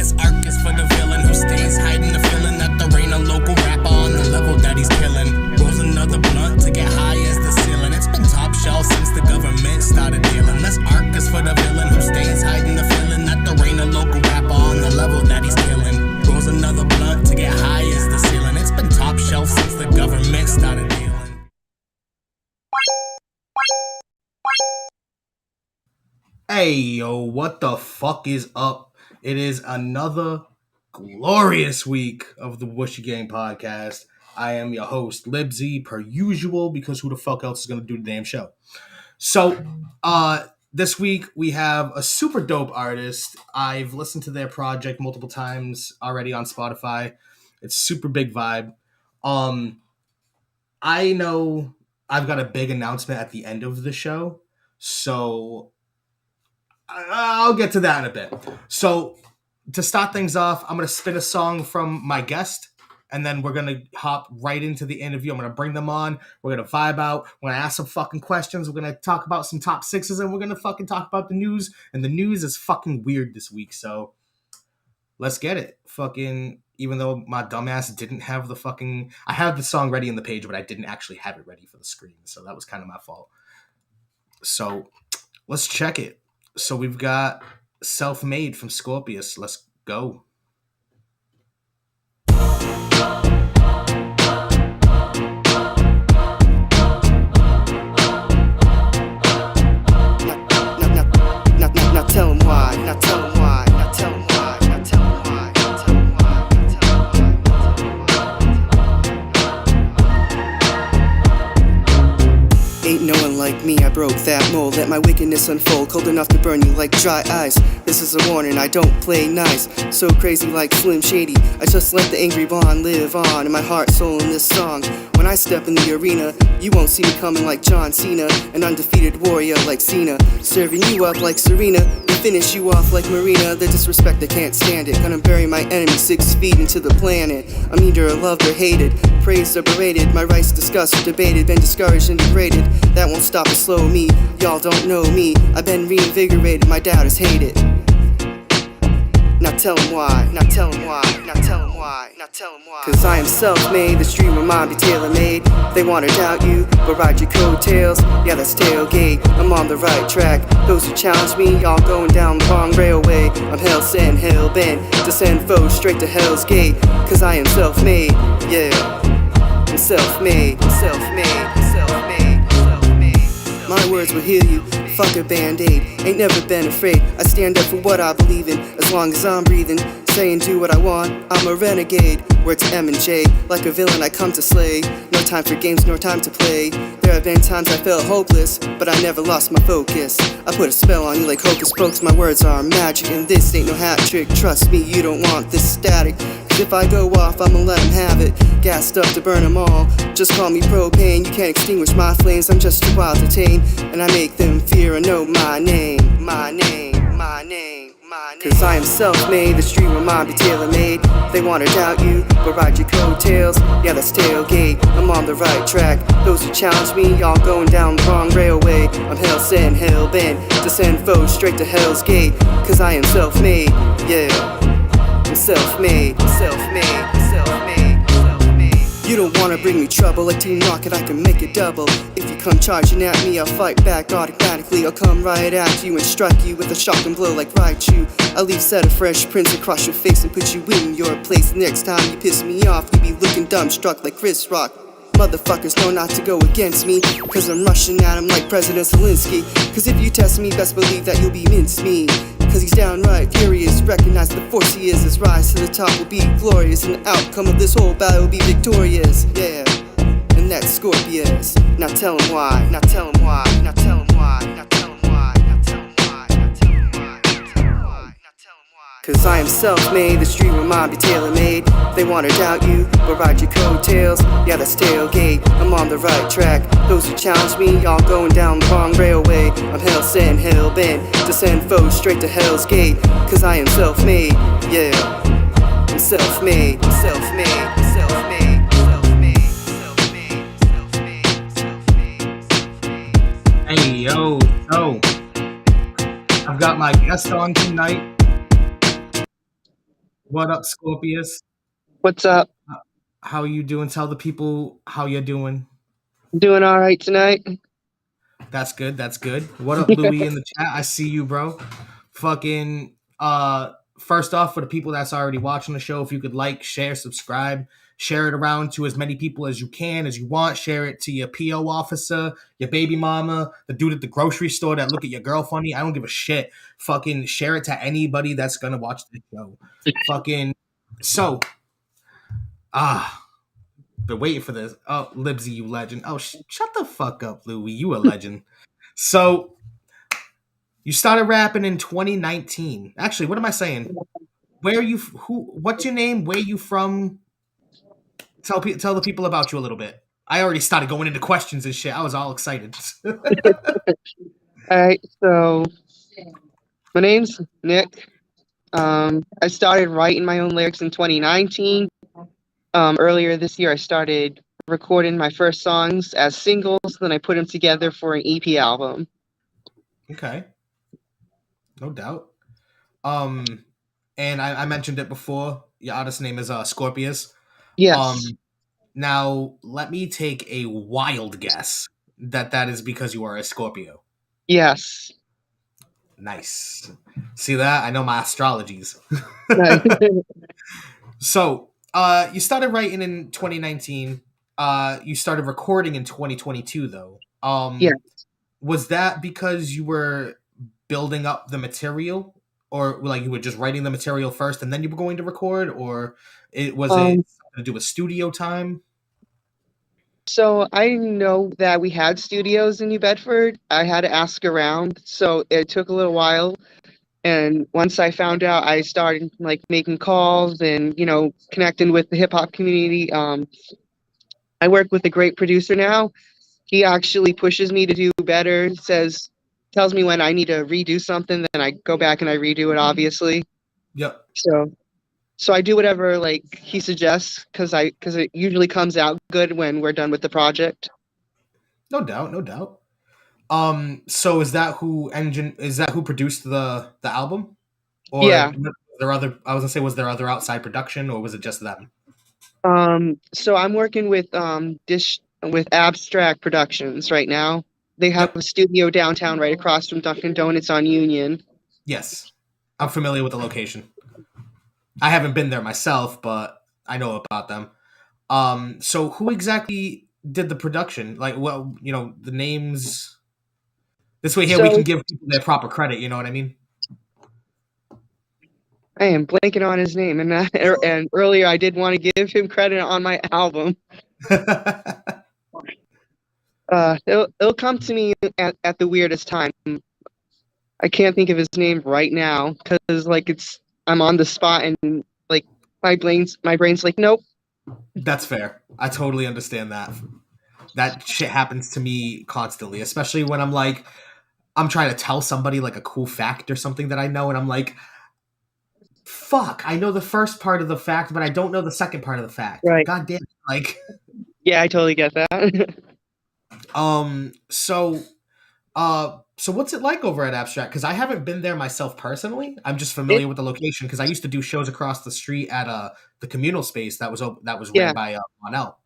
This arc is for the villain who stays hiding the feeling that there ain't a local rapper on the level that he's killing. Rolls another blunt to get high as the ceiling. It's been top shelf since the government started dealing. This arc is for the villain who stays hiding the feeling that there ain't a local rapper on the level that he's killing. Rolls another blunt to get high as the ceiling. It's been top shelf since the government started dealing. Hey, yo, what the fuck is up? It is another glorious week of the Whooshie Gang podcast. I am your host, Libsey, per usual, because who the fuck else is going to do the damn show? So, this week we have a super dope artist. I've listened to their project multiple times already on Spotify. It's super big vibe. I know I've got a big announcement at the end of the show, so I'll get to that in a bit. So to start things off, I'm going to spin a song from my guest, and then we're going to hop right into the interview. I'm going to bring them on. We're going to vibe out. We're going to ask some fucking questions. We're going to talk about some top sixes, and we're going to fucking talk about the news. And the news is fucking weird this week, so let's get it. Fucking, even though my dumbass didn't have the fucking... I had the song ready in the page, but I didn't actually have it ready for the screen, so that was kind of my fault. So let's check it. So we've got Self-Made from Scorpius. Let's go. Now tell him why. Now tell him why. Now tell him why. Now tell him why. Now tell him why. Now tell him why. Ain't no one like me, I broke that mold. Let my wickedness unfold, cold enough to burn you like dry ice. This is a warning, I don't play nice. So crazy like Slim Shady, I just let the angry bond live on in my heart, soul in this song. When I step in the arena, you won't see me coming like John Cena, an undefeated warrior like Cena, serving you up like Serena, and finish you off like Marina. The disrespect, I can't stand it. Gonna bury my enemy 6 feet into the planet. I'm either loved or hated, praised or berated. My rights discussed or debated, been discouraged and degraded. That won't stop or slow me. Y'all don't know me. I've been reinvigorated. My doubters hate it. Now tell him why. Now tell him why. Now tell him why. Now tell him why. Cause I am self-made. The street will mine be tailor-made. They wanna doubt you, but ride your coattails. Yeah, that's tailgate. I'm on the right track. Those who challenge me, y'all going down the wrong railway. I'm hell sent, hell bent to send foes straight to hell's gate. Cause I am self-made. Yeah, I'm self-made. Self-made. Self-made. Self-made. My words will heal you. Fuck a band-aid, ain't never been afraid. I stand up for what I believe in, as long as I'm breathing. Say and do what I want, I'm a renegade. Word to M and J, like a villain I come to slay. No time for games, nor time to play. There have been times I felt hopeless, but I never lost my focus. I put a spell on you like hocus pocus. My words are magic, and this ain't no hat trick. Trust me, you don't want this static. Cause if I go off, I'ma let them have it. Gassed up to burn them all. Just call me propane, you can't extinguish my flames. I'm just too wild to tame, and I make them fear and know my name. My name, my name. Cause I am self-made, the street will mine be tailor-made. They wanna doubt you, but ride your coattails. Yeah, that's tailgate, I'm on the right track. Those who challenge me, y'all going down the wrong railway. I'm hell sent, hell bent to send foes straight to hell's gate. Cause I am self-made, yeah, I'm self-made, self-made, self-made, self-made. You don't wanna bring me trouble, like Team Rocket, I can make it double. If you come charging at me, I'll fight back automatically. I'll come right at you and strike you with a shotgun blow like Raichu. I'll leave set of fresh prints across your face and put you in your place. Next time you piss me off, you be looking dumbstruck like Chris Rock. Motherfuckers know not to go against me, cause I'm rushing at him like President Zelensky. Cause if you test me, best believe that you'll be mincemeat. Cause he's downright furious, recognize the force he is. His rise to the top will be glorious, and the outcome of this whole battle will be victorious. Yeah, and that's Scorpius. Now tell him why. Now tell him why. Now tell him why. Now tell him why. Now tell him why. Now tell him why. Now tell him why. Now tell him why. Cause I am self-made, the street will mine be tailor-made. They wanna doubt you, but ride your coattails. Yeah, that's tailgate, I'm on the right track. Those who challenge me, y'all going down the wrong railway. I'm hell sent, hell bent to send foes straight to hell's gate. Cause I am self-made, yeah, I'm self-made, self-made, self-made, self-made, self-made, self-made, self-made. Hey, yo, I've got my guest on tonight. What up, Scorpius? What's up? How you doing? Tell the people how you're doing. Doing all right tonight? That's good. That's good. What up, Louis in the chat? I see you, bro. Fucking first off, for the people that's already watching the show, if you could like, share, subscribe, share it around to as many people as you can, as you want. Share it to your PO officer, your baby mama, the dude at the grocery store that look at your girl funny. I don't give a shit. Fucking share it to anybody that's gonna watch the show. Fucking so been waiting for this. Oh, Libsey, you legend. Oh, shut the fuck up, Louie. You a legend. So you started rapping in 2019. Actually, what am I saying? Where are you? Who? What's your name? Where you from? Tell the people about you a little bit. I already started going into questions and shit. I was all excited. All right, so my name's Nick. I started writing my own lyrics in 2019. Earlier this year, I started recording my first songs as singles, then I put them together for an EP album. Okay, no doubt. And I mentioned it before. Your artist name is Scorpius. Yes. Now let me take a wild guess that is because you are a Scorpio. Yes. Nice. See that? I know my astrologies. Nice. So, you started writing in 2019. You started recording in 2022, though. Yeah. Was that because you were building up the material, or like you were just writing the material first and then you were going to record, or it something to do with studio time? So I know that we had studios in New Bedford. I had to ask around, so it took a little while. And once I found out, I started like making calls and connecting with the hip hop community. I work with a great producer now. He actually pushes me to do better. Tells me when I need to redo something, then I go back and I redo it. Obviously, Yep. so I do whatever like he suggests because it usually comes out good when we're done with the project. No doubt, no doubt. So is that who produced the album? Or Yeah. was there other outside production, or was it just them? So I'm working with Abstract Productions right now. They have a studio downtown right across from Dunkin' Donuts on Union. Yes. I'm familiar with the location. I haven't been there myself, but I know about them. So who exactly did the production? Like, well, the names. This way here we can give people their proper credit, you know what I mean? I am blanking on his name, and earlier I did want to give him credit on my album. It'll come to me at the weirdest time. I can't think of his name right now because I'm on the spot and like my brain's like nope. That's fair. I totally understand that. That shit happens to me constantly, especially when I'm trying to tell somebody like a cool fact or something that I know, and I'm like, fuck, I know the first part of the fact, but I don't know the second part of the fact. Right. God damn it. Like, yeah, I totally get that. So what's it like over at Abstract? Because I haven't been there myself personally. I'm just familiar with the location because I used to do shows across the street at the communal space that was ran by Monel.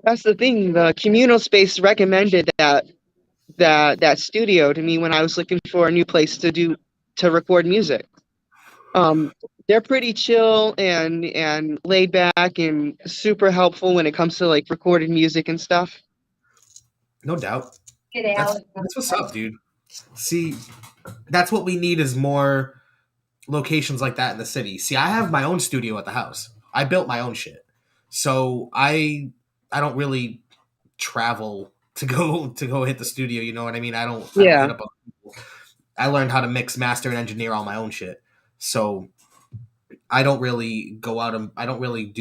That's the thing. The communal space recommended that studio to me when I was looking for a new place to record music. They're pretty chill and laid back and super helpful when it comes to like recorded music and stuff. No doubt. That's what's up, dude. See, that's what we need is more locations like that in the city. See, I have my own studio at the house. I built my own shit. So I don't really travel to go hit the studio, you know what I mean? I don't hit up other people. I learned how to mix, master, and engineer all my own shit. So I don't really go out and I don't really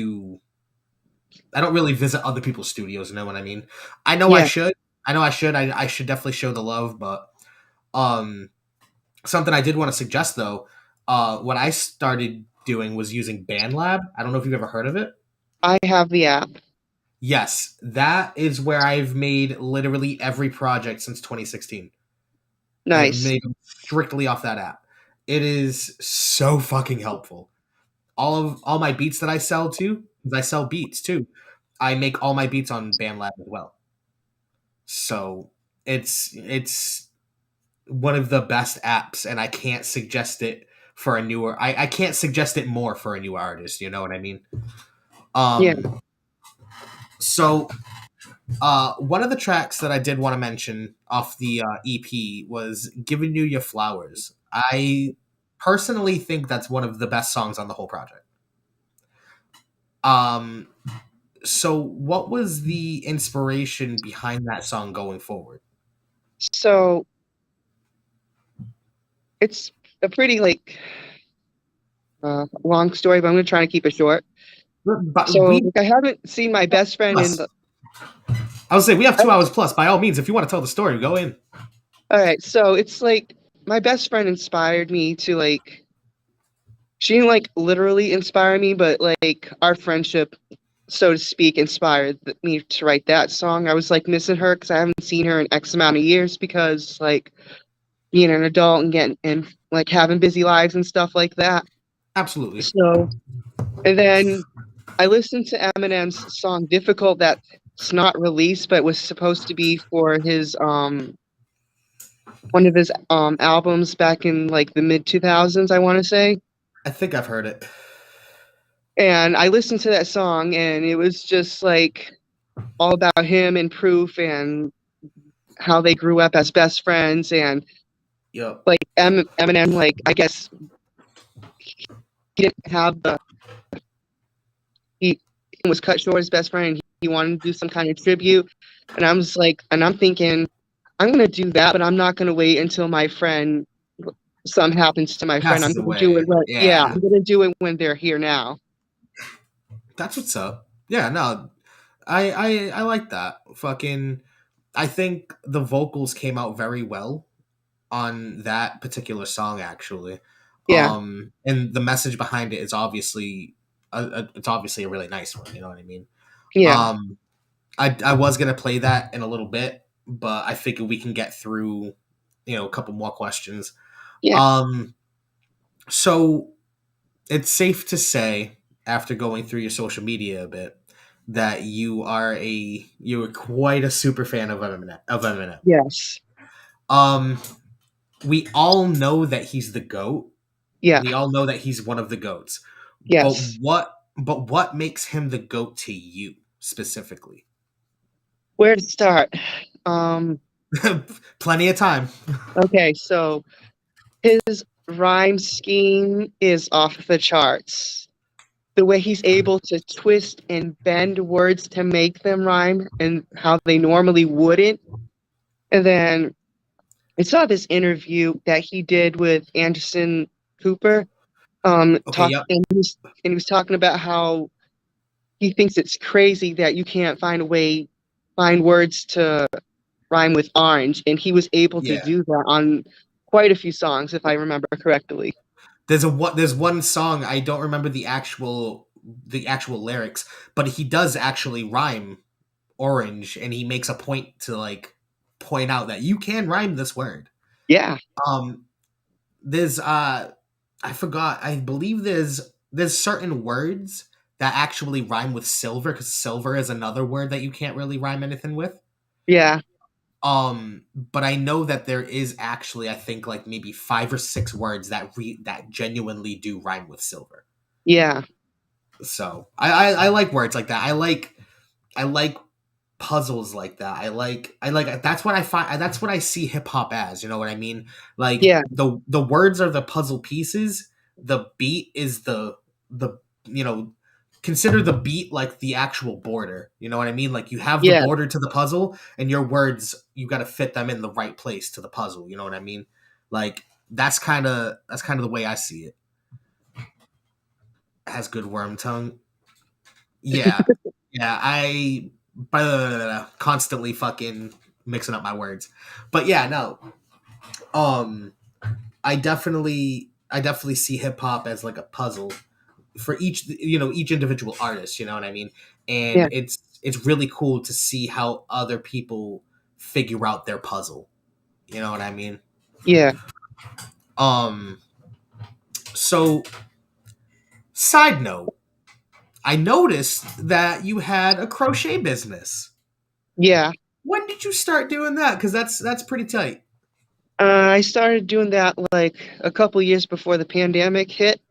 visit other people's studios, you know what I mean? I know I should. I should definitely show the love, but something I did want to suggest though, what I started doing was using BandLab. I don't know if you've ever heard of it. I have the app. Yes, that is where I've made literally every project since 2016. Nice. I've made them strictly off that app. It is so fucking helpful. all my beats that I sell too, because I sell beats too. I make all my beats on BandLab as well. So it's one of the best apps, and I can't suggest it for a newer. I can't suggest it more for a new artist. You know what I mean? Yeah. So one of the tracks that I did want to mention off the EP was "Giving You Your Flowers." I personally think that's one of the best songs on the whole project. Um, so what was the inspiration behind that song going forward? So it's a pretty long story, but I'm gonna try to keep it short. But So we, I haven't seen my best friend in plus, the. I would say we have 2 hours plus. By all means, if you want to tell the story, go in. All right, so it's like my best friend inspired me to she didn't literally inspire me, but our friendship, so to speak, inspired me to write that song. I was missing her because I haven't seen her in X amount of years because being an adult and getting and having busy lives and stuff like that. Absolutely. So, and then I listened to Eminem's song "Difficult" that's not released, but was supposed to be for his one of his albums back in the mid 2000s, I want to say. I think I've heard it. And I listened to that song, and it was just all about him and Proof and how they grew up as best friends. And Yep. Eminem, I guess he didn't have he was cut short as best friend. And he wanted to do some kind of tribute, and I'm just and I'm thinking, I'm gonna do that, but I'm not gonna wait until my friend something happens to my friend. I'm Passes gonna do away. it when, yeah, Yeah. I'm gonna do it when they're here now. That's what's up. Yeah, no. I like that. Fucking I think the vocals came out very well on that particular song actually. Yeah, And the message behind it is obviously it's obviously a really nice one, you know what I mean? yeah, Um I was going to play that in a little bit, but I figured we can get through, a couple more questions. yeah, Um so it's safe to say after going through your social media a bit that you're quite a super fan of Eminem. yes, Um we all know that he's the goat. yeah, We all know that he's one of the goats. But yes. what makes him the goat to you specifically? Where to start? Um, Plenty of time. okay, so his rhyme scheme is off the charts. The way he's able to twist and bend words to make them rhyme and how they normally wouldn't. And then I saw this interview that he did with Anderson Cooper. Okay, yep. He was talking about how he thinks it's crazy that you can't find words to rhyme with orange, and he was able to Yeah. do that on quite a few songs, if I remember correctly. There's one song I don't remember the actual lyrics, but he does actually rhyme orange, and he makes a point to point out that you can rhyme this word. Yeah, Um there's I forgot. I believe there's certain words that actually rhyme with silver because silver is another word that you can't really rhyme anything with. yeah, But I know that there is actually I think maybe 5 or 6 words that genuinely do rhyme with silver. yeah, So I like words like that. I like puzzles like that. I like that's what I find that's what I see hip hop as, you know what I mean? Like yeah, the words are the puzzle pieces, the beat is the you know consider the beat like the actual border. You know what I mean? Like you have the yeah, border to the puzzle and your words you got to fit them in the right place to the puzzle, you know what I mean? Like that's kind of the way I see it. Has good worm tongue. Yeah. Yeah, I constantly fucking mixing up my words. But yeah, no. Um I definitely see hip hop as like a puzzle for each individual artist, you know what I mean? And yeah, it's really cool to see how other people figure out their puzzle. You know what I mean? yeah. Um so Side note, I noticed that you had a crochet business. Yeah. When did you start doing that? Because that's pretty tight. I started doing that like a couple years before the pandemic hit,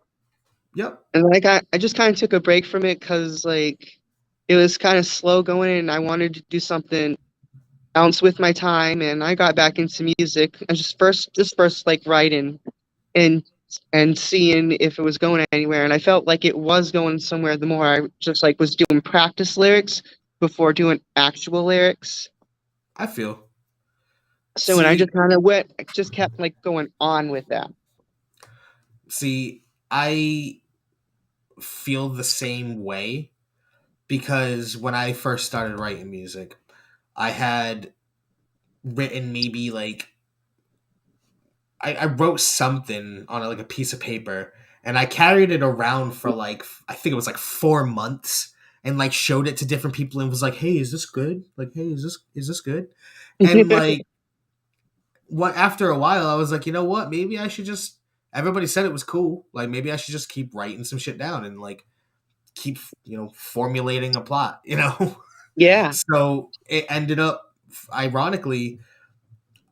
Yep. and like I just kind of took a break from it because like it was kind of slow going, and I wanted to do something else with my time, and I got back into music. I just first like writing and seeing if it was going anywhere, and I felt like it was going somewhere. The more I just like was doing practice lyrics before doing actual lyrics. I feel. So when I See, just kind of went, I just kept like going on with that. see, I feel the same way because when I first started writing music, I had written maybe like I wrote something on like a piece of paper and I carried it around for like I think it was like 4 months and like showed it to different people and was like, "Hey, is this good? Like, hey, is this good?" And like what after a while, I was like, you know what? Maybe I should just. Everybody said it was cool. Like maybe I should just keep writing some shit down and like keep formulating a plot. Yeah, So it ended up, ironically,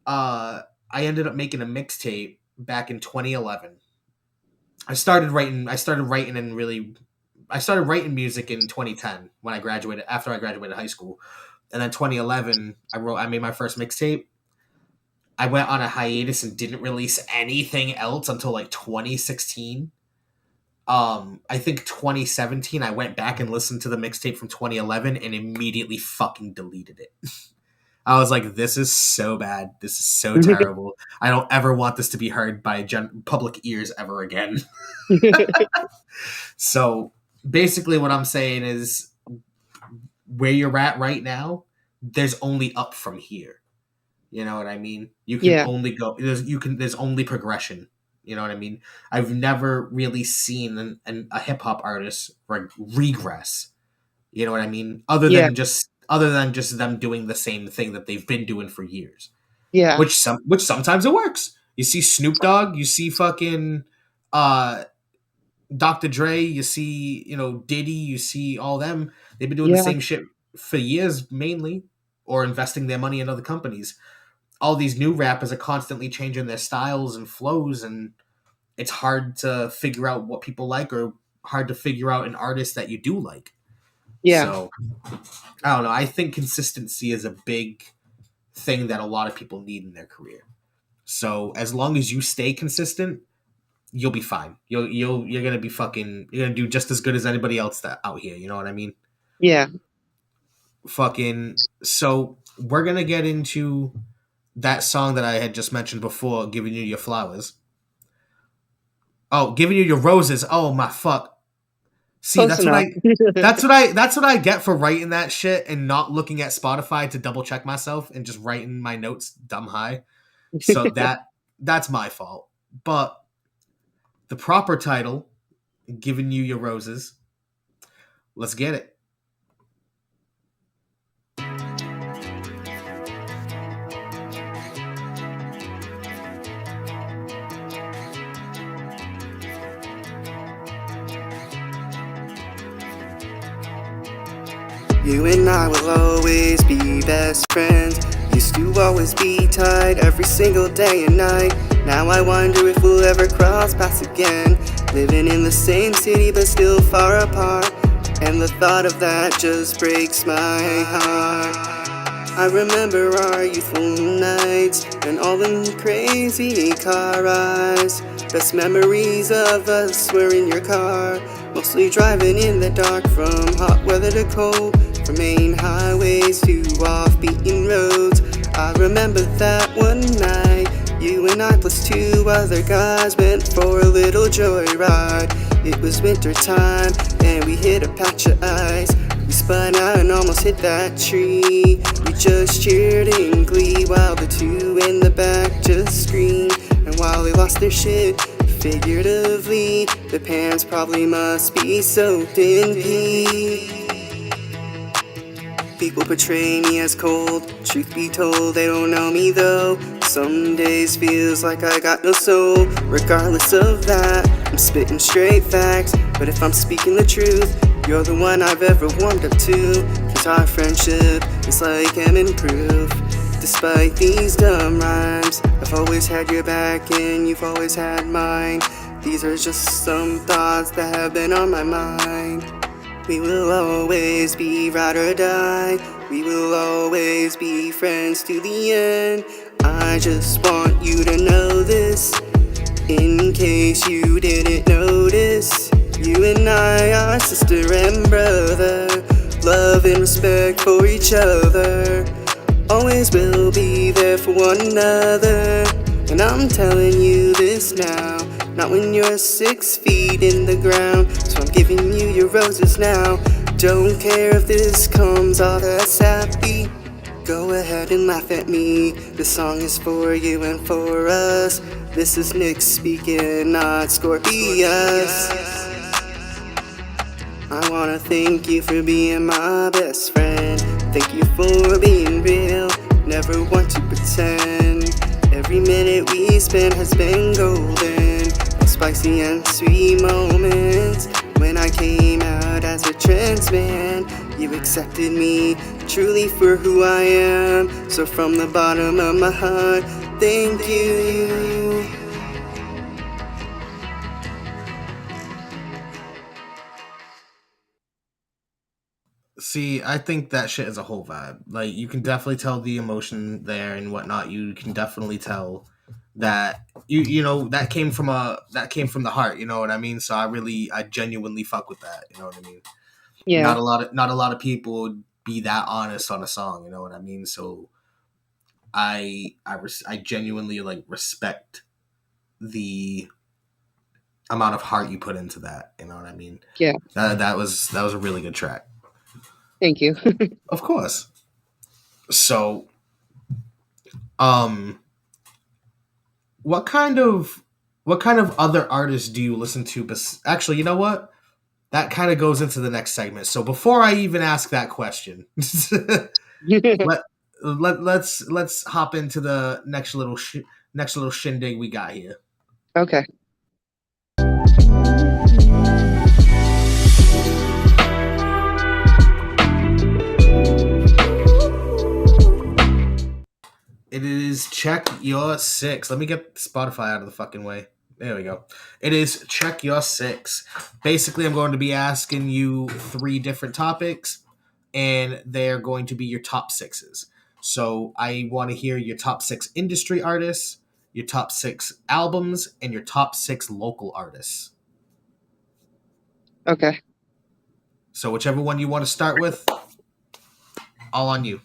I ended up making a mixtape back in 2011. I started writing. I started writing music in 2010 when I graduated. After I graduated high school, and then 2011, I made my first mixtape. I went on a hiatus and didn't release anything else until like 2016. I think 2017 I went back and listened to the mixtape from 2011 and immediately fucking deleted it. I was like, this is so bad. This is so terrible. I don't ever want this to be heard by public ears ever again. So basically what I'm saying is where you're at right now, there's only up from here. You know what I mean? You can yeah, only go. There's only progression. You know what I mean? I've never really seen a hip hop artist regress. You know what I mean? yeah, Other than just them doing the same thing that they've been doing for years. yeah, Which sometimes it works. You see Snoop Dogg. You see fucking uh, Dr. Dre. You see Diddy. You see all them. They've been doing the yeah, same shit for years, mainly, or investing their money in other companies. All these new rappers are constantly changing their styles and flows, and it's hard to figure out what people like or hard to figure out an artist that you do like. yeah, So I don't know. I think consistency is a big thing that a lot of people need in their career. So as long as you stay consistent, you'll be fine. You're gonna be fucking. You're gonna do just as good as anybody else that out here. You know what I mean? yeah. Fucking. So we're gonna get into that song that I had just mentioned before, "Giving You Your Flowers." Oh, "Giving You Your Roses." Oh my fuck. See, Close enough. that's what I get for writing that shit and not looking at Spotify to double check myself and just writing my notes dumb high. So that's my fault. But the proper title, "Giving You Your Roses." Let's get it. You and I will always be best friends. Used to always be tight every single day and night. Now I wonder if we'll ever cross paths again. Living in the same city but still far apart. And the thought of that just breaks my heart. I remember our youthful nights and all them crazy car rides. Best memories of us were in your car, mostly driving in the dark from hot weather to cold, from main highways to off-beaten roads. I remember that one night, you and I plus two other guys went for a little joyride. It was winter time and we hit a patch of ice. We spun out and almost hit that tree. We just cheered in glee while the two in the back just screamed. And while they lost their shit, figuratively, the pants probably must be soaked in pee. People portray me as cold, truth be told they don't know me though. Some days feels like I got no soul. Regardless of that, I'm spitting straight facts. But if I'm speaking the truth, you're the one I've ever warmed up to. 'Cause our friendship is like M proof. Despite these dumb rhymes, I've always had your back and you've always had mine. These are just some thoughts that have been on my mind. We will always be ride or die. We will always be friends to the end. I just want you to know this, in case you didn't notice. You and I are sister and brother, love and respect for each other. Always will be there for one another. And I'm telling you this now, not when you're 6 feet in the ground. So I'm giving you your roses now. Don't care if this comes off as happy. Go ahead and laugh at me. This song is for you and for us. This is Nick speaking, not Scorpius. I wanna thank you for being my best friend. Thank you for being real, never want to pretend. Every minute we spent has been golden, and spicy and sweet moments. When I came out as a trans man, you accepted me truly for who I am. So from the bottom of my heart, thank you. See, I think that shit is a whole vibe. Like, you can definitely tell the emotion there and whatnot. You can definitely tell that you know that came from the heart. You know what I mean? So I genuinely fuck with that. You know what I mean? Yeah. Not a lot of people would be that honest on a song. You know what I mean? So I genuinely like respect the amount of heart you put into that. You know what I mean? Yeah. That was a really good track. Thank you. Of course. So, what kind of other artists do you listen to? Actually, you know what? That kind of goes into the next segment. So before I even ask that question, let's hop into the next little shindig we got here. Okay. It is Check Your Six. Let me get Spotify out of the fucking way. There we go. It is Check Your Six. Basically, I'm going to be asking you 3 different topics, and they're going to be your top 6s. So I want to hear your top 6 industry artists, your top 6 albums, and your top 6 local artists. Okay. So whichever one you want to start with, all on you.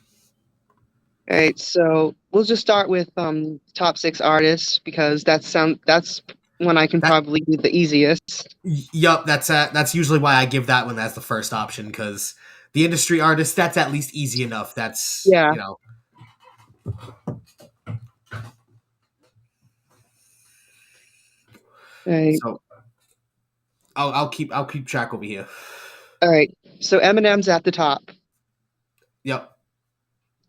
All right. So we'll just start with top 6 artists because that's one I can probably do the easiest. Yup, that's usually why I give that one as the first option, because the industry artist, that's at least easy enough. That's Yeah. You know. All right. So I'll keep track over here. All right. So Eminem's at the top. Yep.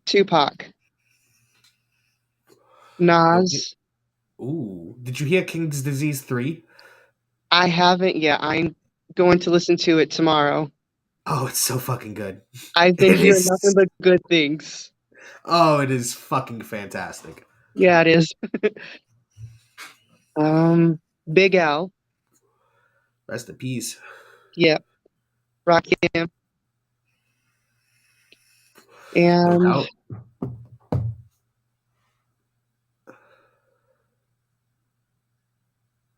Tupac. Nas. Ooh, did you hear King's Disease 3? I haven't yet. I'm going to listen to it tomorrow. Oh, it's so fucking good. I've been hearing nothing but good things. Oh, it is fucking fantastic. Yeah, it is. Big L. Rest in peace. Yep. Rakim. And No doubt.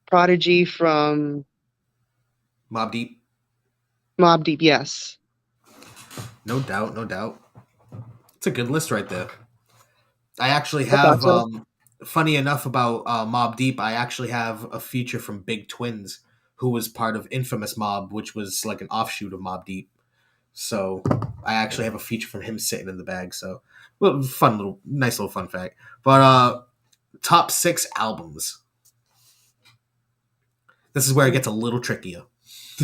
Prodigy from Mobb Deep. Mobb Deep, yes. No doubt, no doubt. It's a good list right there. I actually have, funny enough about Mobb Deep, I actually have a feature from Big Twins, who was part of Infamous Mob, which was like an offshoot of Mobb Deep. So I actually have a feature from him sitting in the bag. So nice little fun fact. But top 6 albums. This is where it gets a little trickier.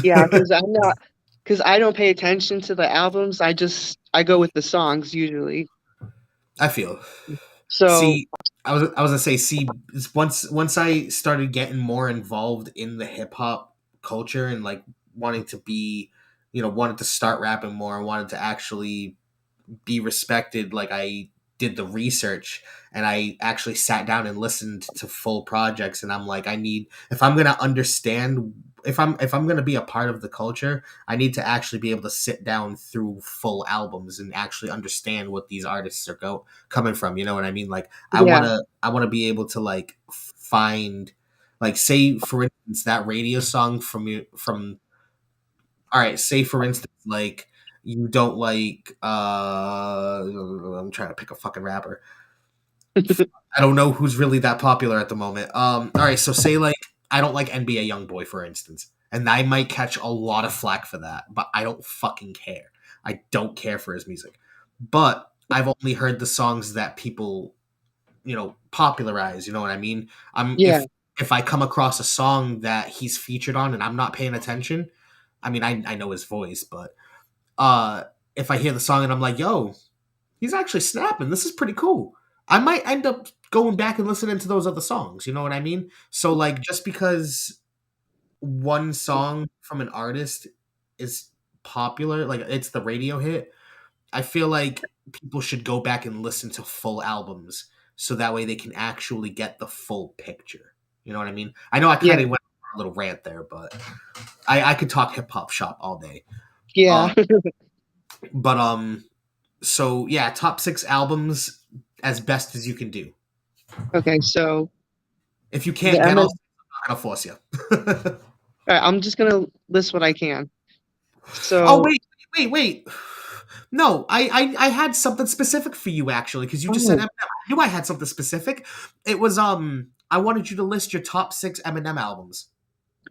Yeah, because I don't pay attention to the albums. I go with the songs usually. I feel. So See, I was gonna say, see, once I started getting more involved in the hip hop culture and like wanting to be, wanted to start rapping more, wanted to actually be respected, like I did the research and I actually sat down and listened to full projects, and I'm like, I need, if I'm going to understand, if I'm going to be a part of the culture, I need to actually be able to sit down through full albums and actually understand what these artists are coming from, you know what I mean? Like Yeah. I want to be able to like find, like, say for instance that radio song from all right, say for instance, like you don't like I'm trying to pick a fucking rapper. I don't know who's really that popular at the moment. All right, so say like I don't like NBA YoungBoy, for instance. And I might catch a lot of flack for that, but I don't fucking care. I don't care for his music. But I've only heard the songs that people, popularize, you know what I mean? Yeah. If I come across a song that he's featured on and I'm not paying attention, I mean I know his voice, but uh if I hear the song and I'm like, yo, he's actually snapping, this is pretty cool, I might end up going back and listening to those other songs, you know what I mean? So like just because one song from an artist is popular, like it's the radio hit, I feel like people should go back and listen to full albums so that way they can actually get the full picture. You know what I mean? I know I Yeah. kind of went on a little rant there, but I could talk hip hop shop all day. Yeah. But so yeah, top 6 albums as best as you can do. Okay, so If you the can't get all, M. I'm not gonna force you. All right, I'm just gonna list what I can. Oh So, wait. No, I had something specific for you actually, because you just said oh, Eminem. I knew I had something specific. It was I wanted you to list your top 6 Eminem albums.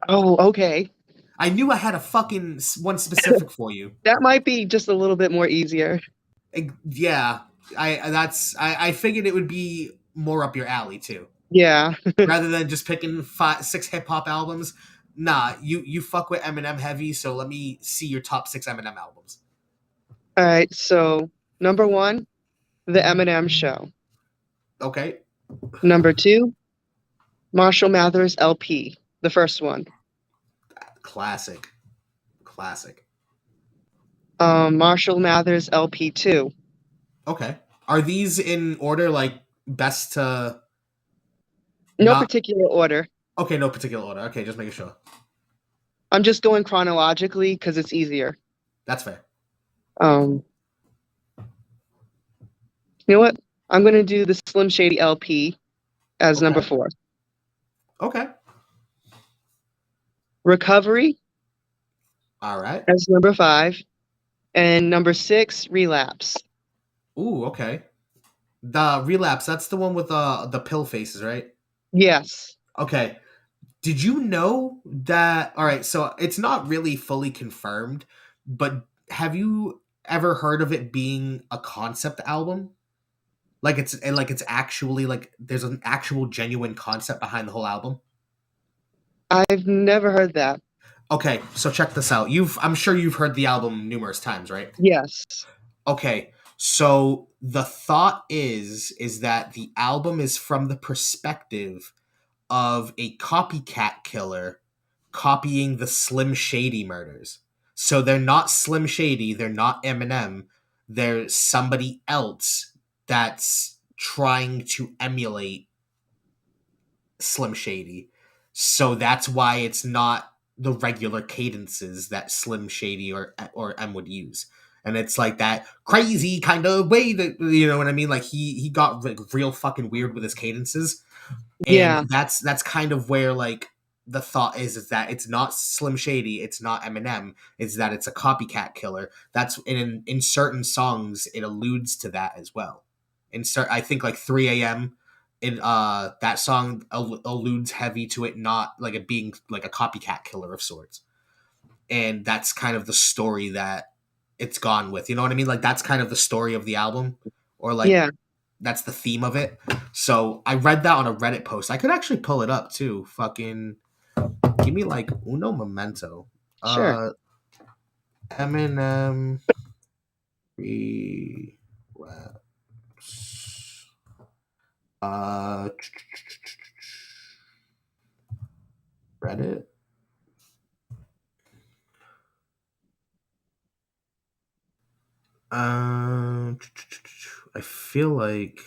okay. I knew I had a fucking one specific for you. That might be just a little bit more easier. Yeah, I figured it would be more up your alley too, Yeah. rather than just picking 6 hip hop albums. Nah, you fuck with Eminem heavy, so let me see your top 6 Eminem albums. All right, so number 1, The Eminem Show. Okay, Number 2, Marshall Mathers LP, the first one. classic. Marshall Mathers LP 2. Okay, are these in order, like best to No not? particular order. Okay, no particular order. Okay, just making sure. I'm just going chronologically because it's easier. That's fair. Um, you know what? I'm going to do the Slim Shady LP as number Okay. 4. Okay. Recovery All right. as number 5. And number 6, Relapse. Ooh, okay. The Relapse, that's the one with the pill faces, right? Yes. Okay. Did you know that? All right, so it's not really fully confirmed, but have you ever heard of it being a concept album? Like it's actually like there's an actual genuine concept behind the whole album. I've never heard that. Okay, so check this out. I'm sure you've heard the album numerous times, right? Yes. Okay, so the thought is that the album is from the perspective of a copycat killer copying the Slim Shady murders. So they're not Slim Shady, they're not Eminem, they're somebody else that's trying to emulate Slim Shady. So that's why it's not the regular cadences that Slim Shady or M would use. And it's like that crazy kind of way that, you know what I mean? Like he got like real fucking weird with his cadences, and Yeah. that's kind of where like the thought is that it's not Slim Shady, it's not Eminem, it's that it's a copycat killer. That's in certain songs it alludes to that as well. I think like 3 a.m. in that song alludes heavy to it, not like it being like a copycat killer of sorts. And that's kind of the story that it's gone with. You know what I mean? Like that's kind of the story of the album, or like Yeah. that's the theme of it. So I read that on a Reddit post. I could actually pull it up too. Fucking give me like uno momento. Sure. Eminem relaps Reddit. I feel like.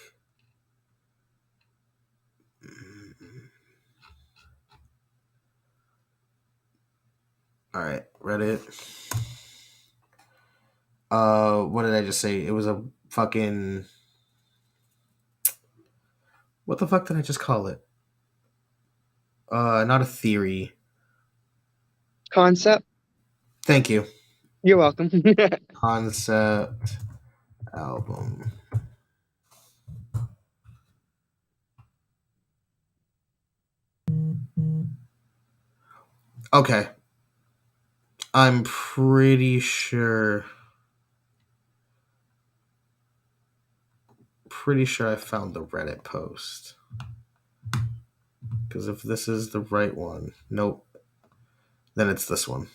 All right, Reddit. What did I just say? It was a fucking. What the fuck did I just call it? Not a theory. Concept. Thank you. You're welcome. Concept album. Okay. I'm pretty sure I found the Reddit post. Because if this is the right one, nope, then it's this one.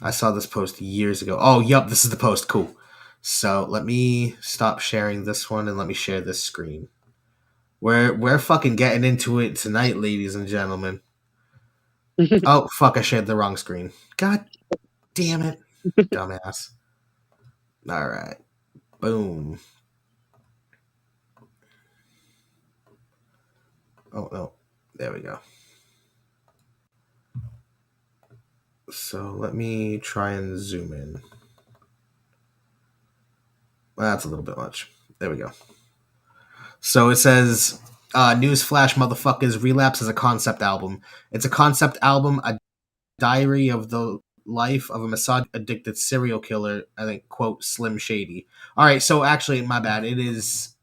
I saw this post years ago. Oh, yep, this is the post. Cool. So let me stop sharing this one and let me share this screen. We're fucking getting into it tonight, ladies and gentlemen. Oh, fuck, I shared the wrong screen. God damn it. Dumbass. All right. Boom. Oh, no. There we go. So let me try and zoom in. Well, that's a little bit much. There we go. So it says, Newsflash, motherfuckers, Relapse is a concept album. It's a concept album, a diary of the life of a massage-addicted serial killer, I think, quote, Slim Shady. All right, so actually, my bad. It is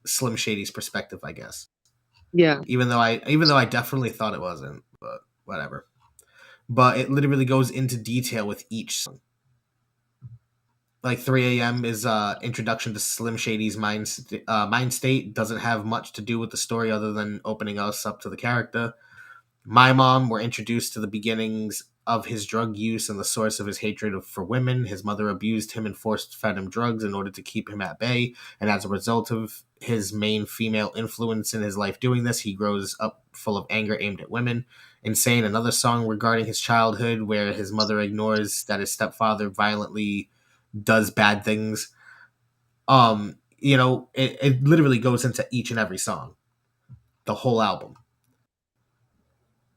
Slim Shady's perspective, I guess. Yeah. Even though I definitely thought it wasn't, but whatever. But it literally goes into detail with each song. Like 3 a.m. is introduction to Slim Shady's mind state. Doesn't have much to do with the story other than opening us up to the character. My Mom, we're introduced to the beginnings of his drug use and the source of his hatred for women. His mother abused him and force-fed him drugs in order to keep him at bay. And as a result of his main female influence in his life doing this, he grows up full of anger aimed at women. Insane, another song regarding his childhood where his mother ignores that his stepfather violently does bad things. It literally goes into each and every song. The whole album.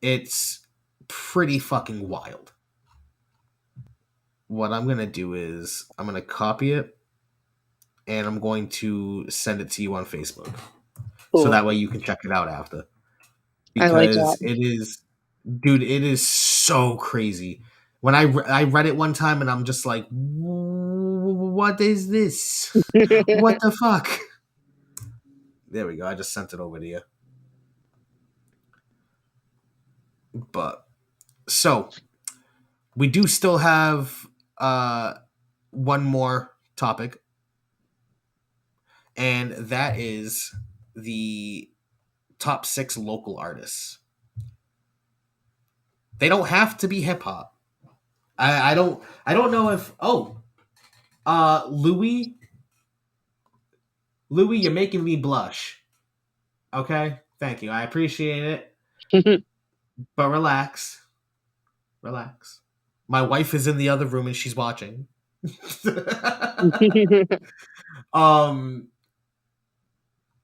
It's pretty fucking wild. What I'm going to do is I'm going to copy it and I'm going to send it to you on Facebook. Cool. So that way you can check it out after. I like Because that. it is so crazy. When I read it one time and I'm just like, what is this? What the fuck? There we go. I just sent it over to you. But so we do still have one more topic, and that is the top 6 local artists. They don't have to be hip hop. I don't know if Louis, you're making me blush. Okay, thank you. I appreciate it. But relax. My wife is in the other room and she's watching.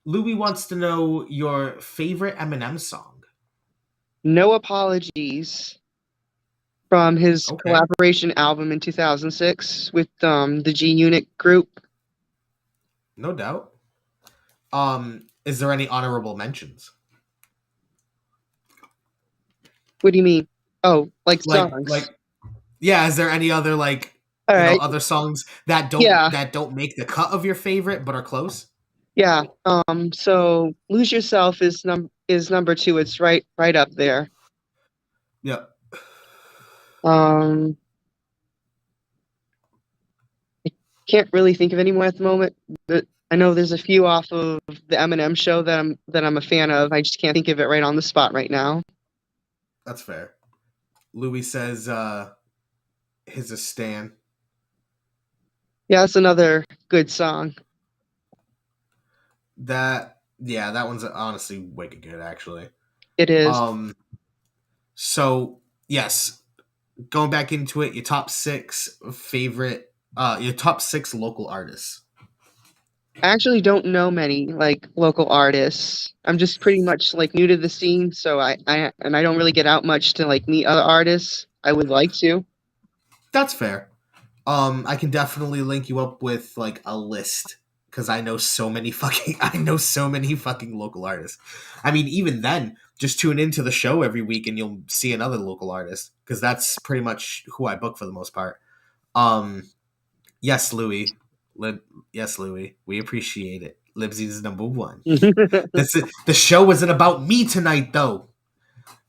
Louis wants to know your favorite Eminem song. No Apologies from his Okay. collaboration album in 2006 with the G Unit group. No doubt. Is there any honorable mentions? What do you mean? Oh, like songs. Yeah, is there any other All right. other songs that don't make the cut of your favorite but are close? Yeah. So Lose Yourself is number 2. It's right up there. Yeah. I can't really think of any more at the moment. But I know there's a few off of the Eminem show that I'm a fan of. I just can't think of it right on the spot right now. That's fair. Louis says his a Stan. Yeah, that's another good song. That one's honestly wicked good actually. It is. So yes, going back into it, your top six local artists. I actually don't know many like local artists. I'm just pretty much like new to the scene, so I don't really get out much to like meet other artists. I would like to. That's fair. I can definitely link you up with like a list because I know so many fucking local artists. I mean, even then, just tune into the show every week and you'll see another local artist because that's pretty much who I book for the most part. Yes, Louis. Yes, Louis. We appreciate it. Libsey is number one. The show isn't about me tonight, though.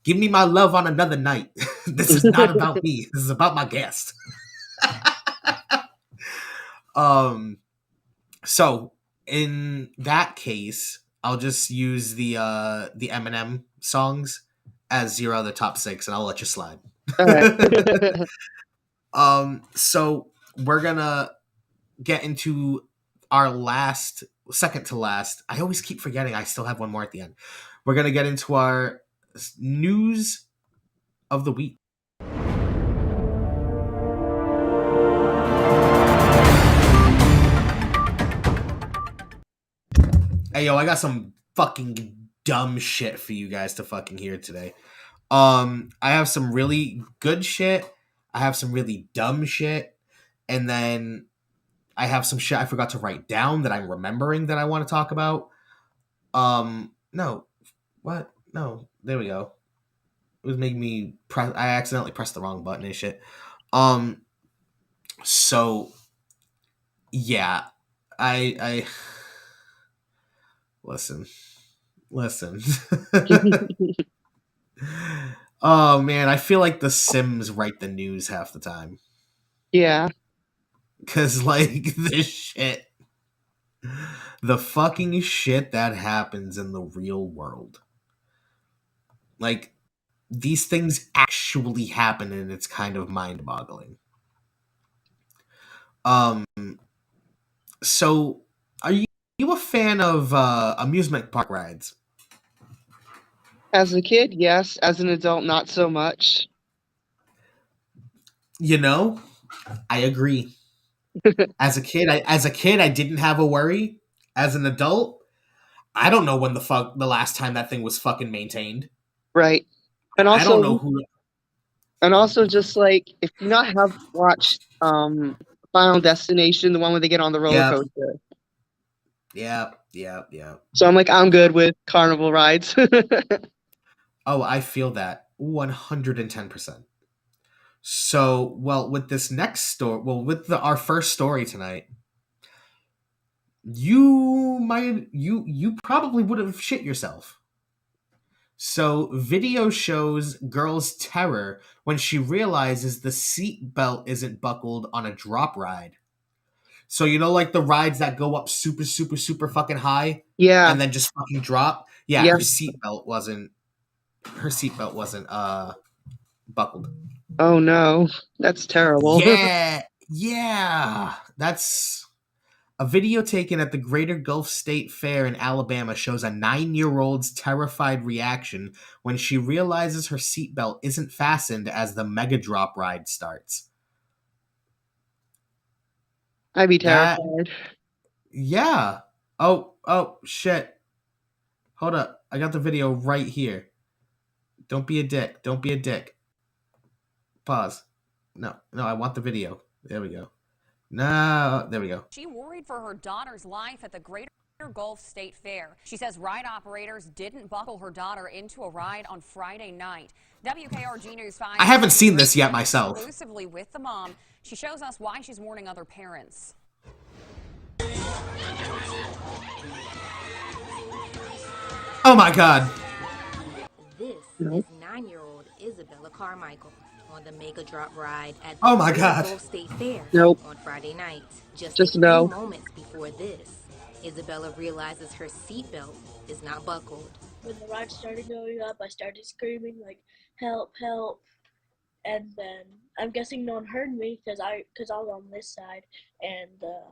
Give me my love on another night. This is not about me. This is about my guest. So in that case, I'll just use the Eminem songs as your other top six, and I'll let you slide. So we're gonna get into our second to last. I always keep forgetting I still have one more at the end. We're gonna get into our news of the week. Hey yo, I got some fucking dumb shit for you guys to fucking hear today. I have some really good shit. I have some really dumb shit, and then I have some shit I forgot to write down that I'm remembering that I want to talk about. No, what? No, there we go. It was making me press. I accidentally pressed the wrong button and shit. So yeah, I listen. Oh man, I feel like the Sims write the news half the time. Yeah. Cause like the fucking shit that happens in the real world. Like these things actually happen and it's kind of mind-boggling. So are you a fan of amusement park rides? As a kid, yes. As an adult, not so much. You know, I agree. As a kid, I didn't have a worry. As an adult, I don't know when the last time that thing was fucking maintained. Right. And I don't also know who. just like if you not have watched Final Destination, the one where they get on the roller Yeah, coaster. yeah. So I'm like, I'm good with carnival rides. Oh, I feel that 110%. So, well, with this next story, with our first story tonight, you probably would have shit yourself. So, video shows girl's terror when she realizes the seat belt isn't buckled on a drop ride. So, you know, like the rides that go up super, super, super fucking high Yeah. and then just fucking drop? Yeah, Yeah. her seatbelt wasn't buckled. Oh no. That's terrible. Yeah. That's a video taken at the Greater Gulf State Fair in Alabama shows a 9-year-old's terrified reaction when she realizes her seatbelt isn't fastened as the mega drop ride starts. I'd be That, terrified. yeah. Oh, shit. Hold up. I got the video right here. Don't be a dick. Pause. No, I want the video. There we go. No, there we go. She worried for her daughter's life at the Greater Gulf State Fair. She says ride operators didn't buckle her daughter into a ride on Friday night. WKRG News 5. I haven't seen this yet myself. Exclusively with the mom. She shows us why she's warning other parents. Oh my god. This is 9-year-old Isabella Carmichael on the Mega Drop ride at the Oh my God. Gulf State Fair Nope. on Friday night. Just a few no. moments before this, Isabella realizes her seatbelt is not buckled. When the ride started going up, I started screaming like, "Help! Help!" And then I'm guessing no one heard me because I was on this side, and the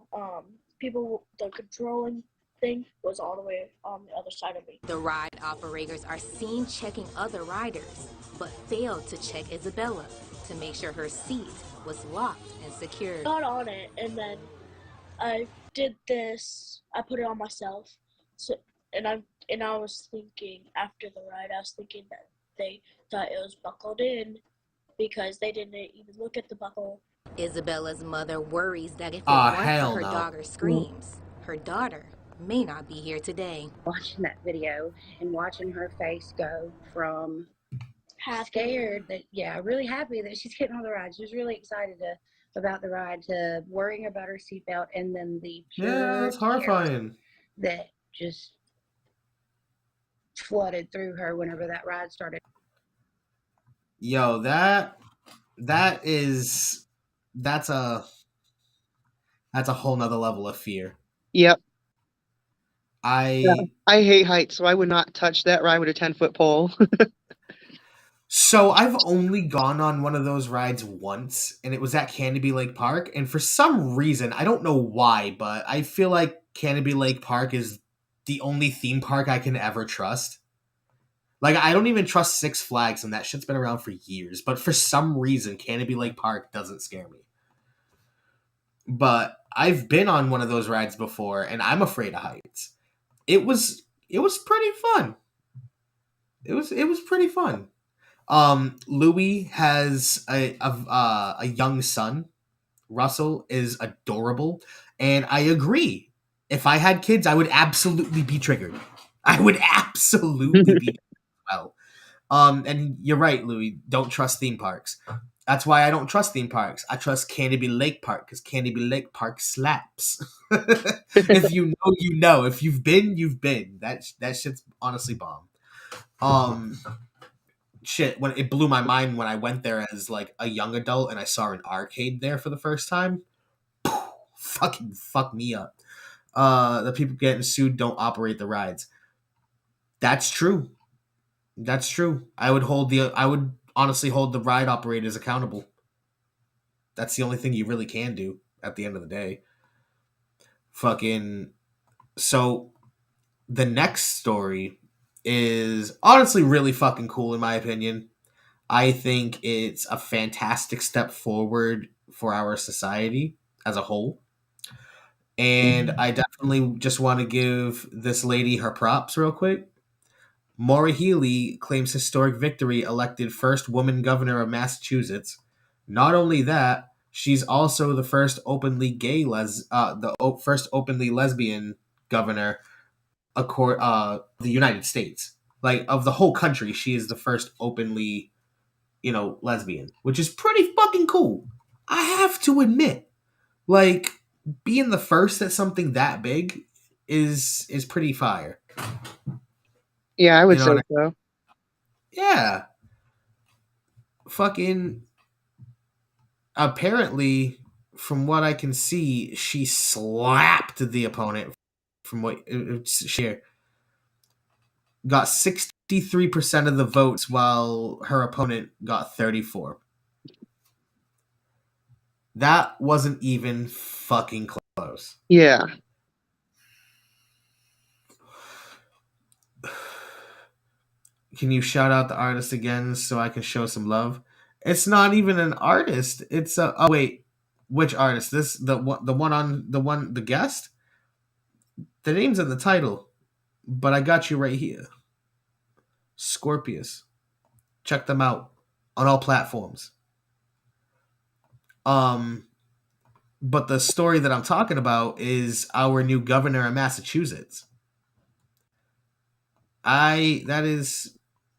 controlling thing was all the way on the other side of me. The ride operators are seen checking other riders, but failed to check Isabella to make sure her seat was locked and secured. Got on it, and then I did this. I put it on myself. So, and I was thinking after the ride, I was thinking that they thought it was buckled in because they didn't even look at the buckle. Isabella's mother worries that if it Ah, weren't hell for her no. daughter's screams, her daughter may not be here today. Watching that video and watching her face go from Happy. scared that, yeah, really happy that she's getting on the ride. She was really excited about the ride to worrying about her seatbelt, and then the Yeah, that's horrifying. that just flooded through her whenever that ride started. Yo, that's a whole nother level of fear. Yep. I hate heights, so I would not touch that ride with a 10-foot pole. So I've only gone on one of those rides once, and it was at Canopy Lake Park. And for some reason, I don't know why, but I feel like Canopy Lake Park is the only theme park I can ever trust. Like, I don't even trust Six Flags, and that shit's been around for years. But for some reason, Canopy Lake Park doesn't scare me. But I've been on one of those rides before, and I'm afraid of heights. It was pretty fun. It was pretty fun. Louis has a young son. Russell is adorable, and I agree. If I had kids, I would absolutely be triggered. I would absolutely be well. And you're right, Louis. Don't trust theme parks. That's why I don't trust theme parks. I trust Canopy Lake Park because Canopy Lake Park slaps. If you know, you know. If you've been, you've been. That shit's honestly bomb. Shit, when it blew my mind when I went there as like a young adult and I saw an arcade there for the first time. Fucking fuck me up. The people getting sued don't operate the rides. That's true. That's true. I would honestly hold the ride operators accountable. That's the only thing you really can do at the end of the day. Fucking so the next story is honestly really fucking cool in my opinion. I think it's a fantastic step forward for our society as a whole. And I definitely just want to give this lady her props real quick. Maura Healey claims historic victory, elected first woman governor of Massachusetts. Not only that, she's also the first openly first openly lesbian governor the United States. Like, of the whole country, she is the first openly, lesbian, which is pretty fucking cool. I have to admit, like, being the first at something that big is pretty fire. Yeah, I would say so. Yeah. Fucking apparently, from what I can see, she slapped the opponent. From what she got 63% of the votes, while her opponent got 34%. That wasn't even fucking close. Yeah. Can you shout out the artist again so I can show some love? It's not even an artist. It's wait, which artist? The guest? The name's in the title, but I got you right here. Scorpius. Check them out on all platforms. But the story that I'm talking about is our new governor of Massachusetts.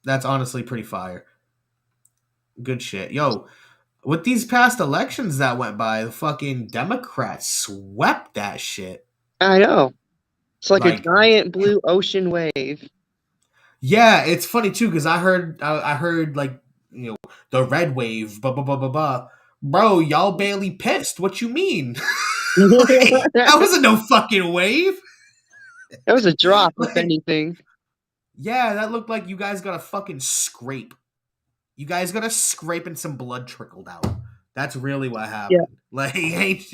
That's honestly pretty fire. Good shit. Yo, with these past elections that went by, the fucking Democrats swept that shit. I know. It's like a giant blue ocean wave. Yeah, it's funny too because I heard like, the red wave, blah blah blah blah blah. Bro, y'all barely pissed. What you mean? That wasn't no fucking wave. That was a drop, if anything. Yeah, that looked like you guys got a fucking scrape. You guys got a scrape and some blood trickled out. That's really what happened. Yeah. Like,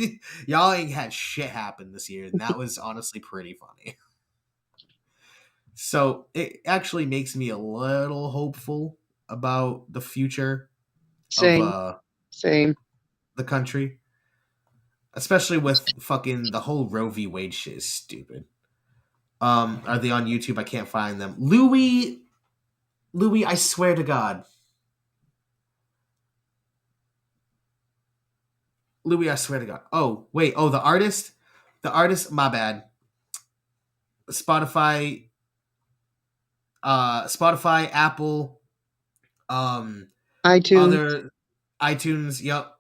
y'all ain't had shit happen this year, and that was honestly pretty funny. So it actually makes me a little hopeful about the future of Same, same. the country, especially with fucking the whole Roe v. Wade shit is stupid. Are they on YouTube? I can't find them. Louis, I swear to God. Louis, I swear to God. Oh, wait. Oh, the artist? The artist, my bad. Spotify, Apple, iTunes. other iTunes, yep.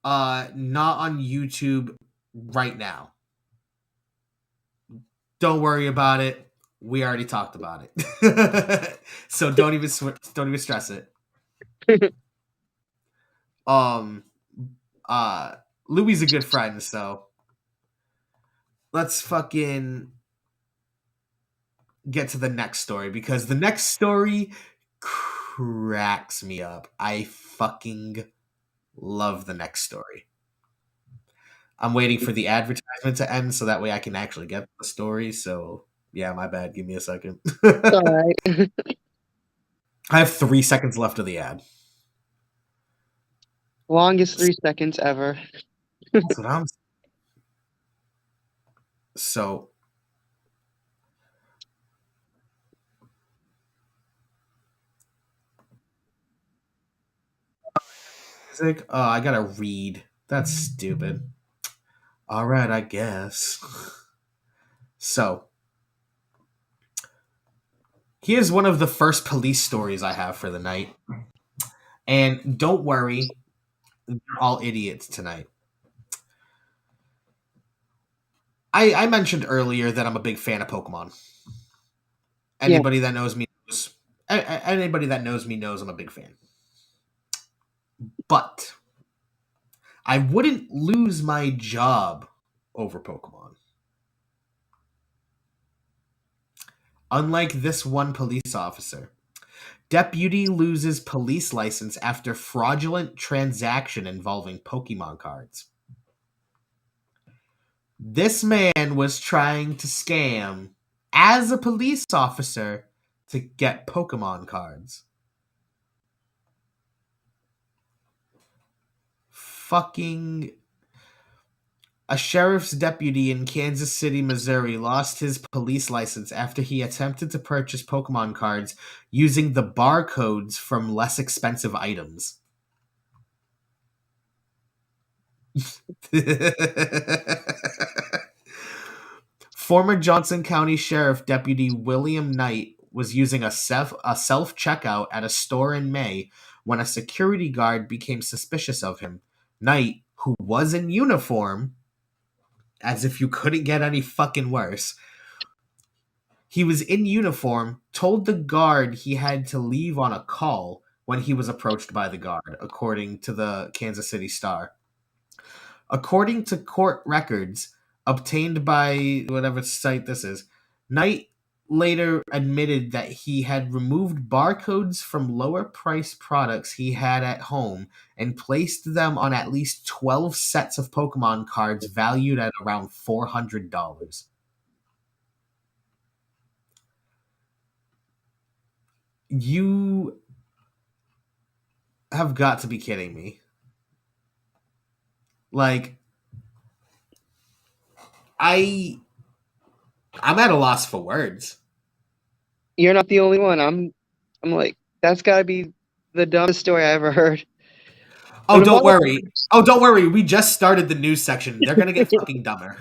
Not on YouTube right now. Don't worry about it. We already talked about it. So don't even stress it. Louis is a good friend, so let's fucking get to the next story, because the next story cracks me up. I fucking love the next story. I'm waiting for the advertisement to end so that way I can actually get the story. So yeah, my bad. Give me a second. All right. I have 3 seconds left of the ad. Longest 3 seconds ever. That's what I'm. So music. Oh, I gotta read. That's stupid. All right, I guess. So here's one of the first police stories I have for the night. And don't worry, they're all idiots tonight. I mentioned earlier that I'm a big fan of Pokemon. Anybody that knows me knows. Anybody that knows me knows I'm a big fan. But I wouldn't lose my job over Pokemon. Unlike this one police officer. Deputy loses police license after fraudulent transaction involving Pokemon cards. This man was trying to scam as a police officer to get Pokemon cards. Fucking a sheriff's deputy in Kansas City, Missouri lost his police license after he attempted to purchase Pokemon cards using the barcodes from less expensive items. Former Johnson County Sheriff Deputy William Knight was using a self-checkout at a store in May when a security guard became suspicious of him. Knight, who was in uniform, as if you couldn't get any fucking worse, he was in uniform, told the guard he had to leave on a call when he was approached by the guard, according to the Kansas City Star. According to court records obtained by whatever site this is, Knight later admitted that he had removed barcodes from lower-priced products he had at home and placed them on at least 12 sets of Pokemon cards valued at around $400. You have got to be kidding me. Like, I'm at a loss for words. You're not the only one. I'm like, that's gotta be the dumbest story I ever heard. Oh, don't worry. Don't worry. We just started the news section. They're gonna get fucking dumber.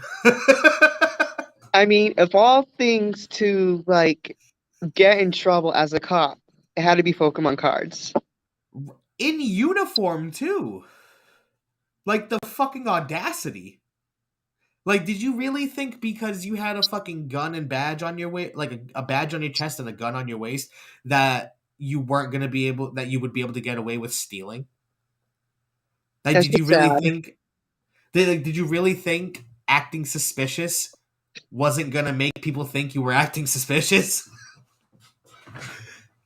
I mean, of all things to like get in trouble as a cop, it had to be Pokemon cards. In uniform too. Like, the fucking audacity. Like, did you really think because you had a fucking gun and badge on your waist, like a badge on your chest and a gun on your waist, that you weren't gonna be able, that you would be able to get away with stealing? Like, That's did you really sad. think? Did you really think acting suspicious wasn't gonna make people think you were acting suspicious?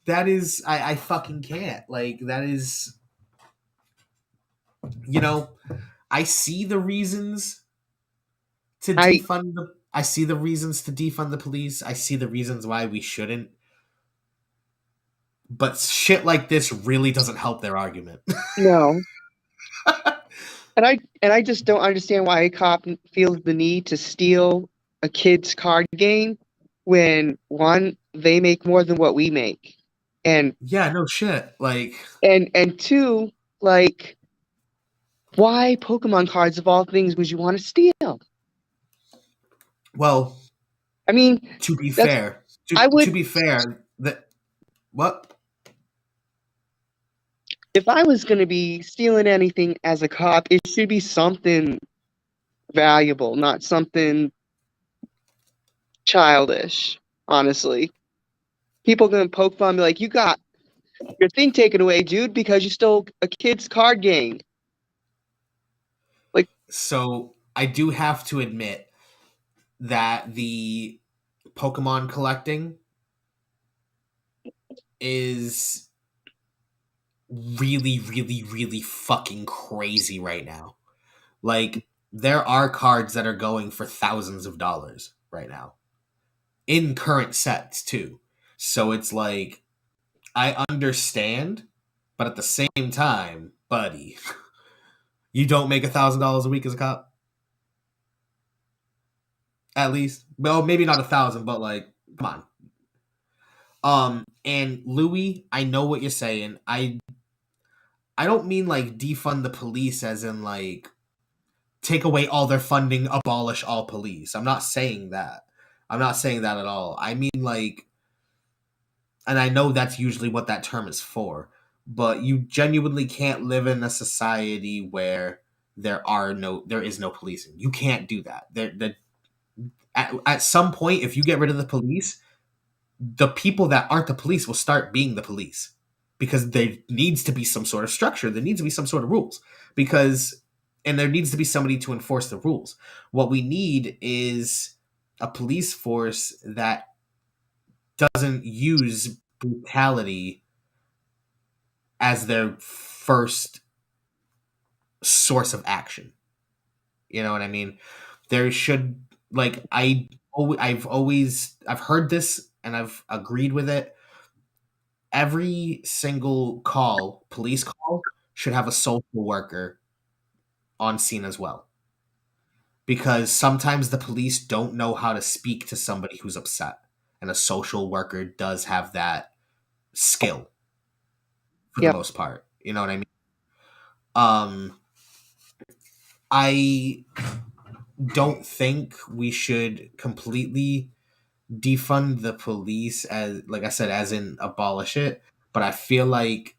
That is, I fucking can't. Like, that is, I see the reasons to defund the. I see the reasons to defund the police. I see the reasons why we shouldn't. But shit like this really doesn't help their argument. No. And I just don't understand why a cop feels the need to steal a kid's card game when one, they make more than what we make. And Yeah, no shit. Like, and two, like, why Pokemon cards of all things would you want to steal? well, I mean, to be that's fair, I would to be fair, that what? if I was going to be stealing anything as a cop, it should be something valuable, not something childish, honestly. People gonna poke fun and be like, you got your thing taken away, dude, because you stole a kid's card game. So I do have to admit that the Pokemon collecting is really, really, really fucking crazy right now. Like, there are cards that are going for thousands of dollars right now in current sets too. So it's like, I understand, but at the same time, buddy, you don't make $1,000 a week as a cop. At least, well, maybe not 1,000, but like, come on. And Louis, I know what you're saying. I don't mean like defund the police as in like take away all their funding, abolish all police. I'm not saying that. I'm not saying that at all. I mean like, and I know that's usually what that term is for, but you genuinely can't live in a society where there is no policing. You can't do that. At some point, if you get rid of the police, the people that aren't the police will start being the police, because there needs to be some sort of structure. There needs to be some sort of rules, and there needs to be somebody to enforce the rules. What we need is a police force that doesn't use brutality as their first source of action. You know what I mean? There should, like, I've heard this and I've agreed with it. Every single police call, should have a social worker on scene as well. Because sometimes the police don't know how to speak to somebody who's upset. And a social worker does have that skill for the Yep. most part. You know what I mean? I don't think we should completely defund the police, as like I said, as in abolish it, but I feel like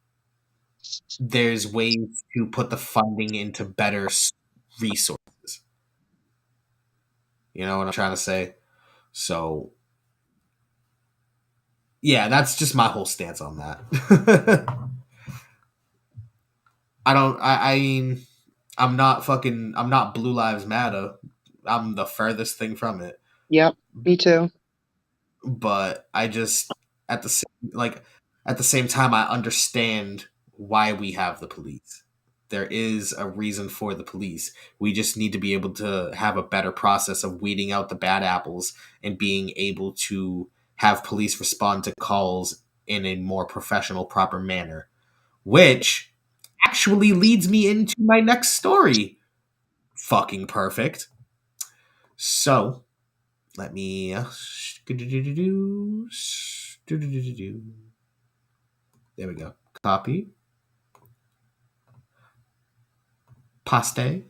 there's ways to put the funding into better resources. You know what I'm trying to say? So yeah, that's just my whole stance on that. I mean, I'm not Blue Lives Matter. I'm the furthest thing from it. Yep, me too. But I just at the same time I understand why we have the police. There is a reason for the police. We just need to be able to have a better process of weeding out the bad apples and being able to have police respond to calls in a more professional, proper manner, which actually leads me into my next story. Fucking perfect. So, let me there we go. Copy. Paste.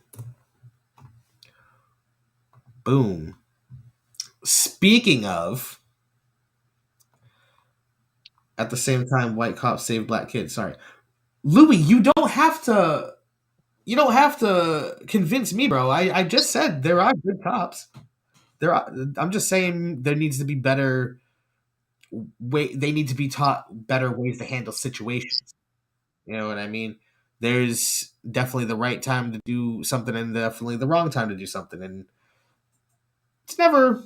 Boom. Speaking of, at the same time, white cops save black kids. Sorry. Louis, you don't have to convince me, bro. I just said there are good cops. I'm just saying there needs to be better they need to be taught better ways to handle situations. You know what I mean? There's definitely the right time to do something and definitely the wrong time to do something. And it's never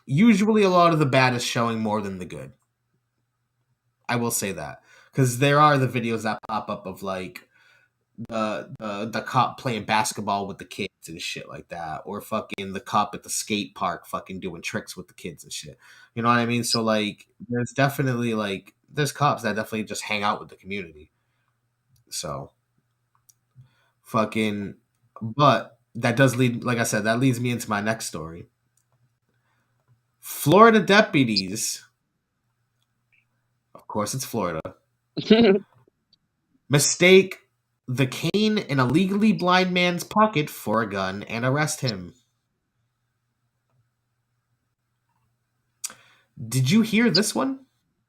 usually a lot of the bad is showing more than the good. I will say that. Because there are the videos that pop up of like the cop playing basketball with the kid and shit like that, or fucking the cop at the skate park fucking doing tricks with the kids and shit. You know what I mean? So like, there's definitely like there's cops that definitely just hang out with the community. So fucking, but that does lead, like I said, that leads me into my next story. Florida deputies, of course, it's Florida, mistake the cane in a legally blind man's pocket for a gun and arrest him. Did you hear this one?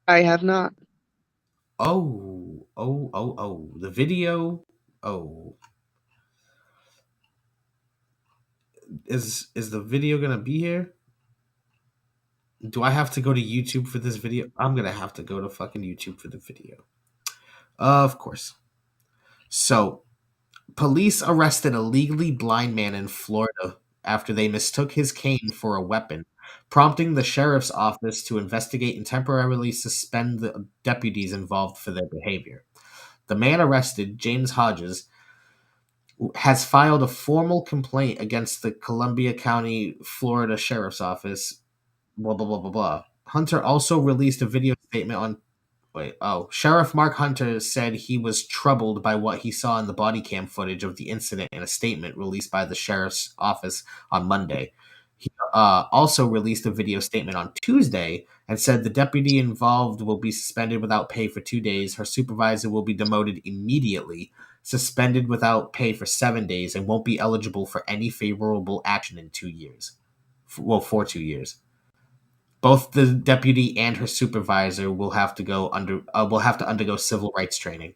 I have not. Oh. The video. Oh. Is the video gonna be here? Do I have to go to YouTube for this video? I'm gonna have to go to fucking YouTube for the video. Of course. So, police arrested a legally blind man in Florida after they mistook his cane for a weapon, prompting the sheriff's office to investigate and temporarily suspend the deputies involved for their behavior. The man arrested, James Hodges, has filed a formal complaint against the Columbia County, Florida Sheriff's Office. Blah, blah, blah, blah, blah. Hunter also released a video statement on... Sheriff Mark Hunter said he was troubled by what he saw in the body cam footage of the incident in a statement released by the sheriff's office on Monday. He also released a video statement on Tuesday and said the deputy involved will be suspended without pay for 2 days. Her supervisor will be demoted immediately, suspended without pay for 7 days, and won't be eligible for any favorable action in 2 years. For 2 years. Both the deputy and her supervisor will have to undergo civil rights training.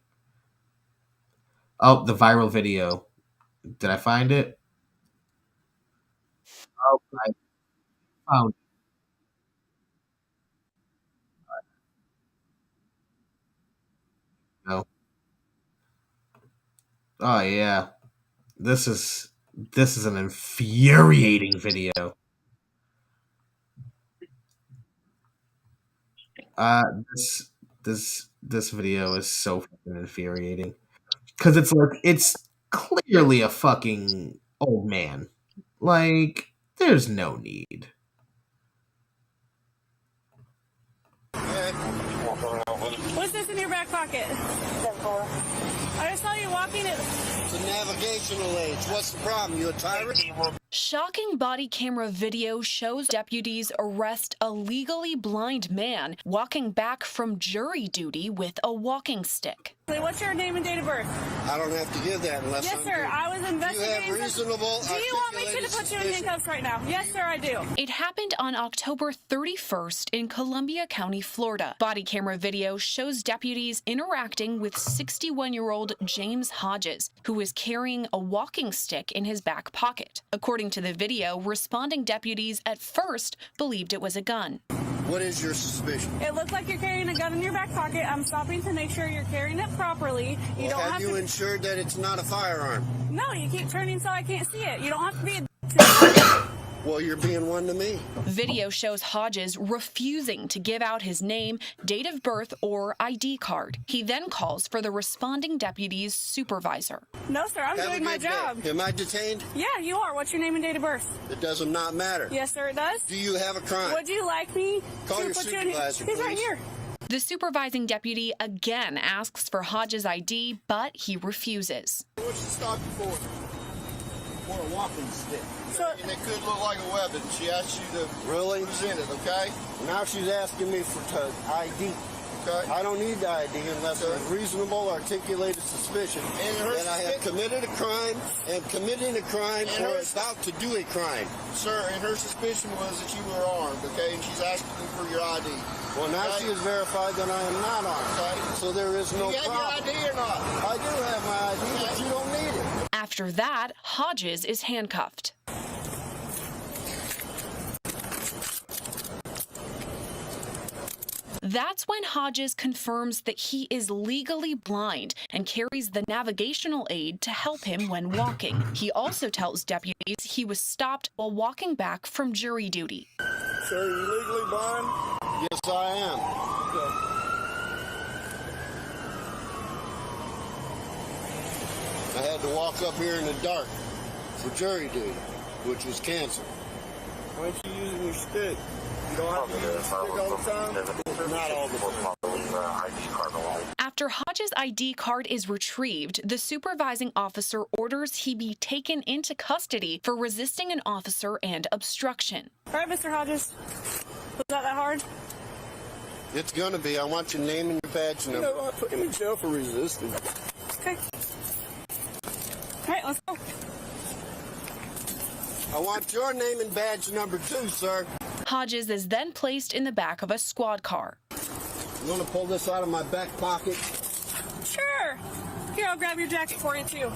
Oh, the viral video. Did I find it? Oh, I found it. No. Oh yeah. This is an infuriating video. This video is so fucking infuriating because it's clearly a fucking old man. Like, there's no need. What's this in your back pocket? I just saw you walking it. It's a navigational aid. What's the problem? You a tyrant? Shocking body camera video shows deputies arrest a legally blind man walking back from jury duty with a walking stick. What's your name and date of birth? I don't have to give that unless Yes, sir. I was investigating. You have reasonable. Do you want me to put you in handcuffs right now? Yes, sir, I do. It happened on October 31st in Columbia County, Florida. Body camera video shows deputies interacting with 61-year-old James Hodges, who is carrying a walking stick in his back pocket. According to the video, responding deputies at first believed it was a gun. What is your suspicion? It looks like you're carrying a gun in your back pocket. I'm stopping to make sure you're carrying it properly. You don't have you ensured that it's not a firearm? No, you keep turning so I can't see it. You don't have to be a Well, you're being one to me. Video shows Hodges refusing to give out his name, date of birth, or ID card. He then calls for the responding deputy's supervisor. No, sir, I'm doing my job. Am I detained? Yeah, you are. What's your name and date of birth? It does not matter. Yes, sir, it does. Do you have a crime? Would you like me Call to your put you in here? supervisor, He's right please. here. The supervising deputy again asks for Hodges' ID, but he refuses. What'd you stop you for? For a walking stick. So, And it could look like a weapon. She asked you to present it, okay? Now she's asking me for ID. Okay. I don't need the ID unless there's reasonable articulated suspicion that I have committed a crime and committing a crime or about to do a crime. Sir, and her suspicion was that you were armed, okay? And she's asking for your ID. Well, now she has verified that I am not armed. Okay. So there is no problem. You have your ID or not? I do have my ID, but you don't need it. After that, Hodges is handcuffed. That's when Hodges confirms that he is legally blind and carries the navigational aid to help him when walking. He also tells deputies he was stopped while walking back from jury duty. Sir, are you legally blind? Yes, I am. I had to walk up here in the dark. for jury duty, which was canceled. Why aren't you using your stick? You don't have to use your stick all the time? Not all the time. After Hodges' ID card is retrieved, the supervising officer orders he be taken into custody for resisting an officer and obstruction. All right, Mr. Hodges. Was that hard? It's gonna be. I want your name and your badge number. You know, I put him in jail for resisting. Okay. All right, let's go. I want your name and badge number too, sir. Hodges is then placed in the back of a squad car. You want to pull this out of my back pocket? Sure. Here, I'll grab your jacket for you, too.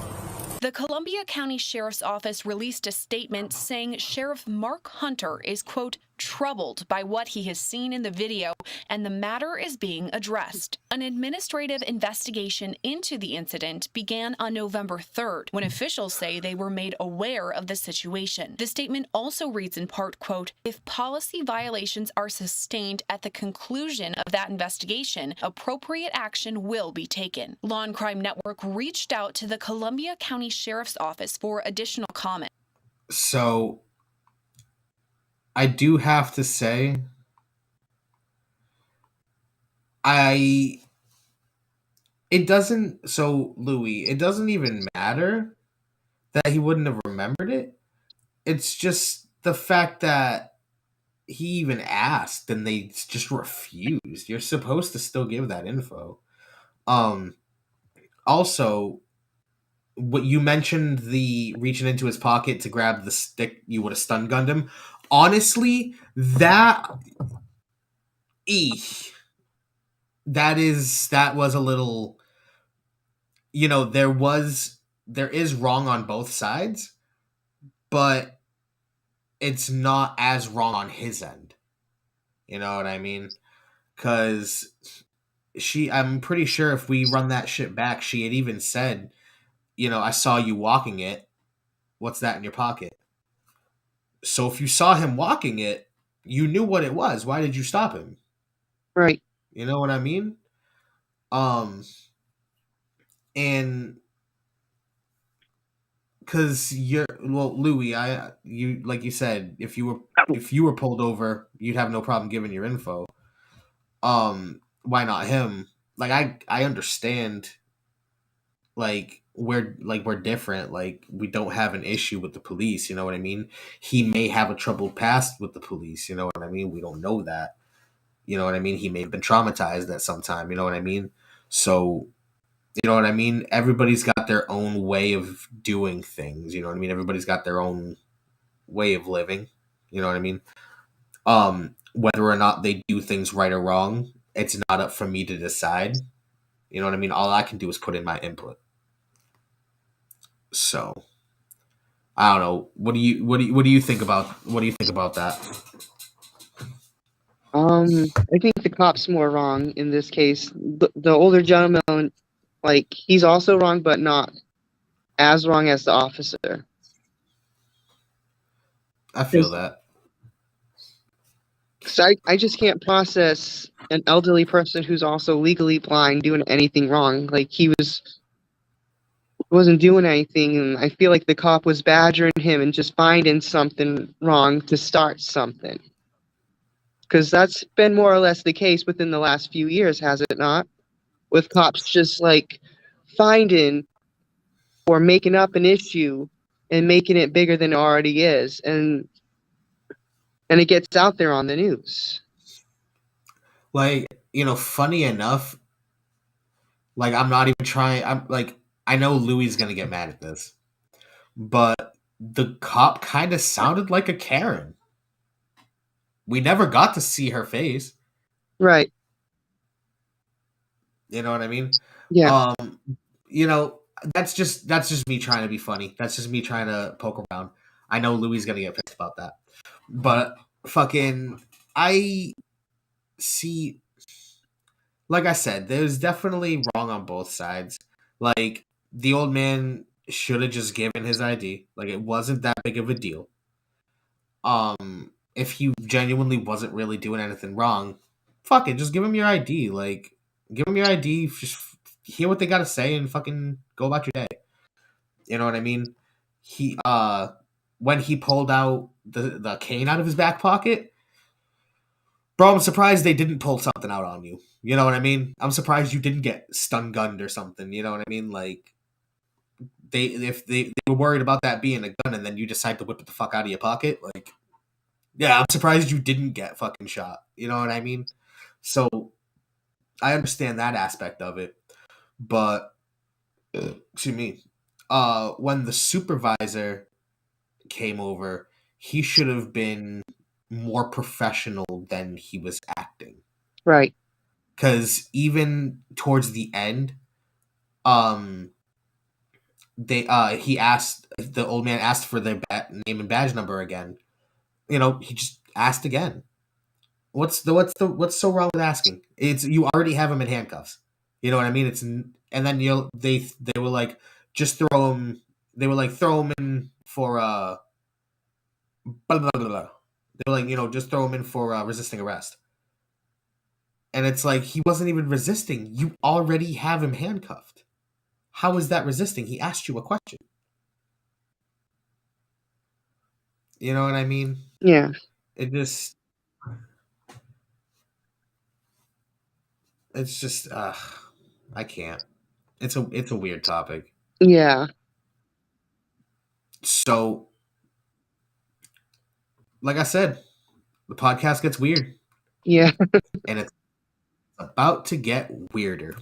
The Columbia County Sheriff's Office released a statement saying Sheriff Mark Hunter is, quote, troubled by what he has seen in the video, and the matter is being addressed. An administrative investigation into the incident began on November 3rd, when officials say they were made aware of the situation. The statement also reads in part, quote, if policy violations are sustained at the conclusion of that investigation, appropriate action will be taken. Law and Crime Network reached out to the Columbia County Sheriff's Office for additional comment. So I do have to say, Louis, it doesn't even matter that he wouldn't have remembered it. It's just the fact that he even asked and they just refused. You're supposed to still give that info. Also, what you mentioned, the reaching into his pocket to grab the stick, you would have stun gunned him. Honestly, that was a little, there is wrong on both sides, but it's not as wrong on his end. You know what I mean? Because I'm pretty sure if we run that shit back, she had even said, I saw you walking it. What's that in your pocket? So if you saw him walking it, you knew what it was. Why did you stop him? Right. You know what I mean? And because Louis, you like you said, if you were pulled over, you'd have no problem giving your info. Why not him? Like I understand. We're different. Like, we don't have an issue with the police. You know what I mean? He may have a troubled past with the police. You know what I mean? We don't know that. You know what I mean? He may have been traumatized at some time. You know what I mean? So, you know what I mean? Everybody's got their own way of doing things. You know what I mean? Everybody's got their own way of living. You know what I mean? Whether or not they do things right or wrong, it's not up for me to decide. You know what I mean? All I can do is put in my input. So, I don't know. What do you think about that? I think the cop's more wrong in this case. The older gentleman, he's also wrong, but not as wrong as the officer. I feel that. So I just can't process an elderly person who's also legally blind doing anything wrong. He wasn't doing anything, and I feel like the cop was badgering him and just finding something wrong to start something. Because that's been more or less the case within the last few years, has it not? With cops just finding or making up an issue and making it bigger than it already is, and it gets out there on the news. Funny enough, I'm not even trying. I know Louis is going to get mad at this, but the cop kind of sounded like a Karen. We never got to see her face. Right. You know what I mean? Yeah. That's just me trying to be funny. That's just me trying to poke around. I know Louis is going to get pissed about that. But I see, like I said, there's definitely wrong on both sides. The old man should have just given his ID. It wasn't that big of a deal. If he genuinely wasn't really doing anything wrong, fuck it, just give him your ID. Give him your ID, just hear what they gotta say and fucking go about your day. You know what I mean? he when he pulled out the cane out of his back pocket, bro, I'm surprised they didn't pull something out on you. You know what I mean? I'm surprised you didn't get stun gunned or something. You know what I mean? Like if they were worried about that being a gun and then you decide to whip it the fuck out of your pocket, like, yeah, I'm surprised you didn't get fucking shot. You know what I mean? So I understand that aspect of it, but excuse me, when the supervisor came over, he should have been more professional than he was acting. Right. Because even towards the end, the old man asked for their name and badge number again. You know, he just asked again. What's so wrong with asking? It's you already have him in handcuffs. You know what I mean? And then they were like, just throw him. They were like, throw him in for blah, blah, blah, blah. They were like, just throw him in for resisting arrest. And it's like, he wasn't even resisting. You already have him handcuffed. How is that resisting? He asked you a question. You know what I mean? Yeah. It's just, I can't. It's a weird topic. Yeah. So, like I said, the podcast gets weird. Yeah. And it's about to get weirder.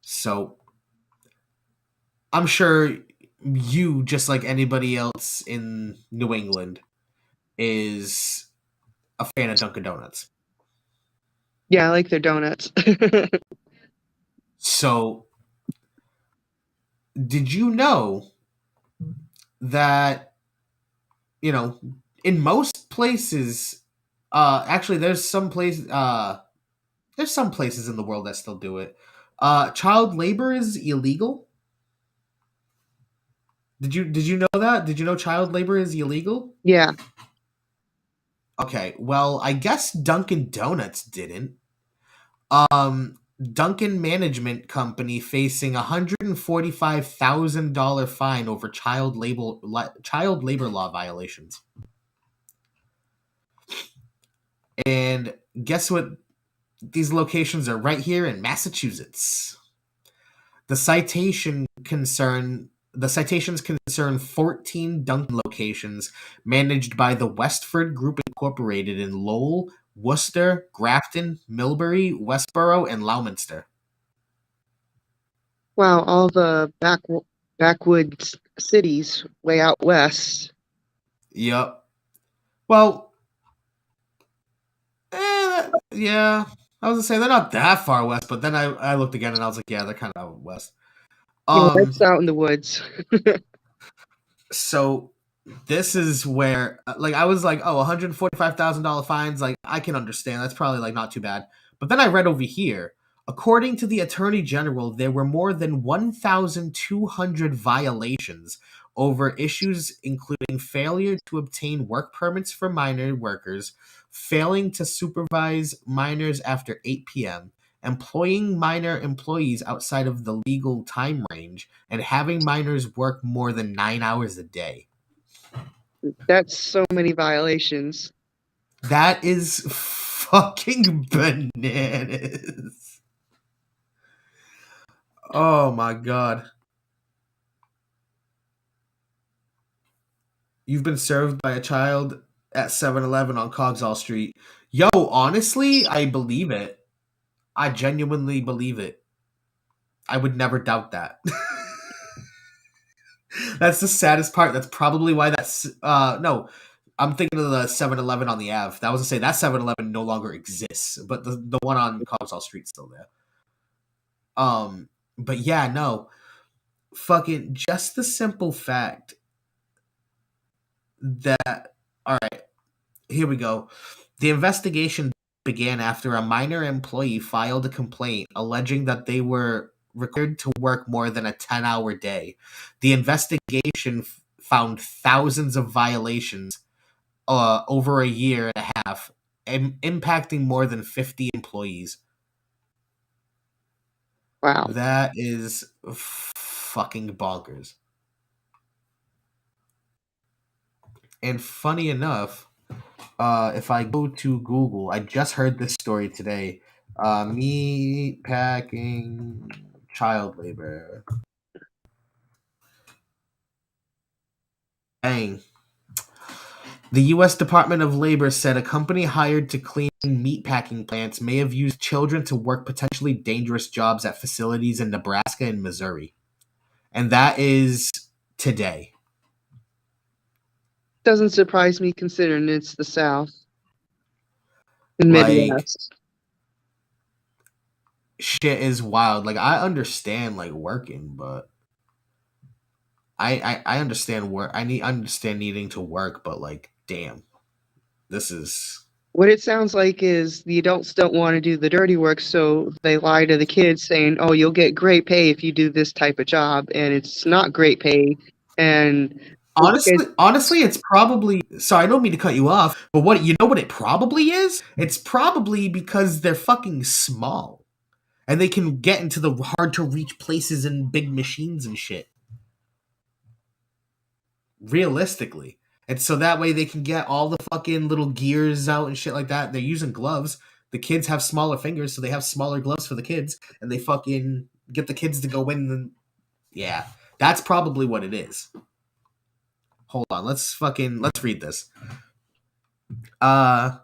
So, I'm sure you, just like anybody else in New England, is a fan of Dunkin' Donuts. Yeah, I like their donuts. So, did you know that, in most places, actually, there's some places in the world that still do it. Child labor is illegal. Did you know that? Did you know child labor is illegal? Yeah. Okay, well, I guess Dunkin' Donuts didn't. Dunkin' Management Company facing $145,000 fine over child labor law violations. And guess what? These locations are right here in Massachusetts. The citations concern 14 Dunkin' locations managed by the Westford Group Incorporated in Lowell, Worcester, Grafton, Millbury, Westboro, and Leominster. Wow, all the backwoods cities way out west. Yep. Well, yeah. I was gonna say they're not that far west, but then I looked again and I was like, yeah, they're kind of out west. Yeah, that's out in the woods. So this is where, like, I was like, oh, $145,000 fines, like, I can understand. That's probably, like, not too bad. But then I read over here, according to the Attorney General, there were more than 1,200 violations over issues including failure to obtain work permits for minor workers, failing to supervise minors after 8 p.m., employing minor employees outside of the legal time range, and having minors work more than 9 hours a day. That's so many violations. That is fucking bananas. Oh my god. You've been served by a child at 7-Eleven on Coggeshall Street. Yo, honestly, I believe it. I genuinely believe it. I would never doubt that. That's the saddest part. That's probably why that's no. I'm thinking of the 7-Eleven on the Ave. That was to say that 7-Eleven no longer exists, but the one on Coggeshall Street's still there. But yeah, no. Fucking just the simple fact that, all right, here we go. The investigation began after a minor employee filed a complaint alleging that they were required to work more than a 10-hour day. The investigation found thousands of violations over a year and a half, impacting more than 50 employees. Wow. That is fucking bonkers. And funny enough, if I go to Google, I just heard this story today. Meat packing child labor. Dang. The U.S. Department of Labor said a company hired to clean meatpacking plants may have used children to work potentially dangerous jobs at facilities in Nebraska and Missouri. And that is today. Doesn't surprise me considering it's the South and Like, Midwest. shit is wild. Like, I understand, like, working, but I understand work. Understand needing to work, but, like, damn. This is... What it sounds like is the adults don't want to do the dirty work, so they lie to the kids saying, oh, you'll get great pay if you do this type of job, and it's not great pay. And Honestly, it's probably... Sorry, I don't mean to cut you off, but what it probably is? It's probably because they're fucking small. And they can get into the hard-to-reach places and big machines and shit. Realistically. And so that way they can get all the fucking little gears out and shit like that. They're using gloves. The kids have smaller fingers, so they have smaller gloves for the kids. And they fucking get the kids to go in and... Yeah, that's probably what it is. Hold on, let's read this. The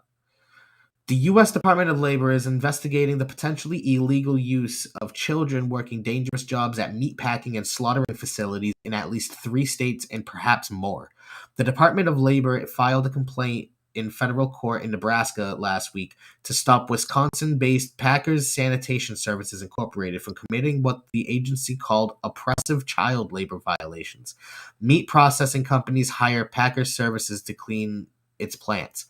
U.S. Department of Labor is investigating the potentially illegal use of children working dangerous jobs at meatpacking and slaughtering facilities in at least 3 states and perhaps more. The Department of Labor filed a complaint in federal court in Nebraska last week to stop Wisconsin-based Packers Sanitation Services Incorporated from committing what the agency called oppressive child labor violations. Meat processing companies hire Packers Services to clean its plants.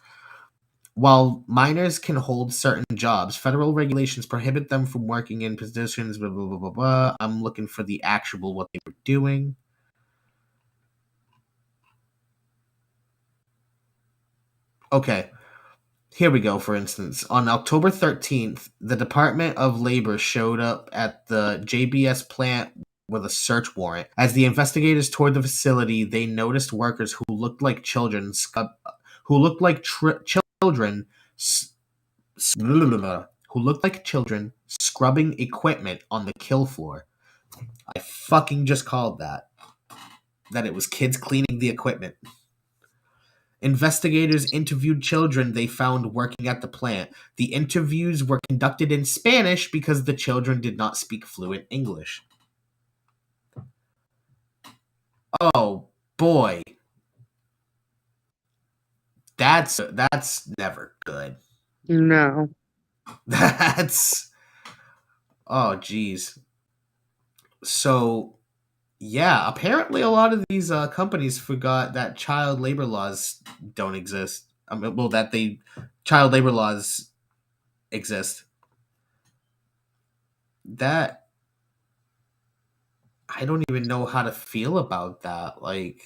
While minors can hold certain jobs, federal regulations prohibit them from working in positions, blah, blah, blah, blah, blah. I'm looking for the actual what they were doing. Okay, here we go, for instance. On October 13th, the Department of Labor showed up at the JBS plant with a search warrant. As the investigators toured the facility, they noticed workers who looked like children scrubbing equipment on the kill floor. I fucking just called that it was kids cleaning the equipment. Investigators interviewed children they found working at the plant. The interviews were conducted in Spanish because the children did not speak fluent English. Oh boy. That's never good. No. That's... Oh, geez. So, yeah, apparently a lot of these companies forgot that child labor laws don't exist. Child labor laws exist. That... I don't even know how to feel about that. Like...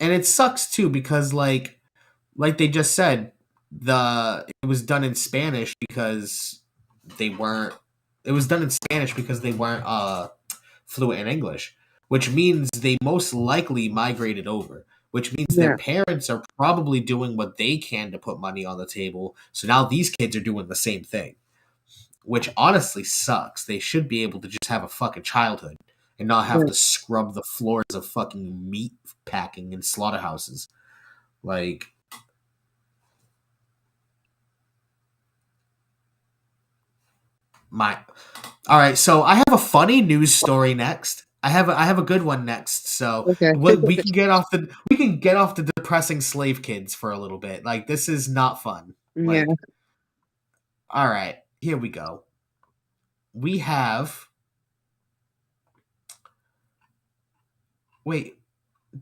And it sucks, too, because, like they just said, it was done in Spanish because they weren't... It was done in Spanish because they weren't fluent in English, which means they most likely migrated over, which means their parents are probably doing what they can to put money on the table. So now these kids are doing the same thing, which honestly sucks. They should be able to just have a fucking childhood and not have to scrub the floors of fucking meat packing in slaughterhouses. Like... All right, so I have a funny news story next. I have a good one next. So we can get off the depressing slave kids for a little bit. Like, this is not fun. Like, Yeah. All right, here we go. We have... Wait,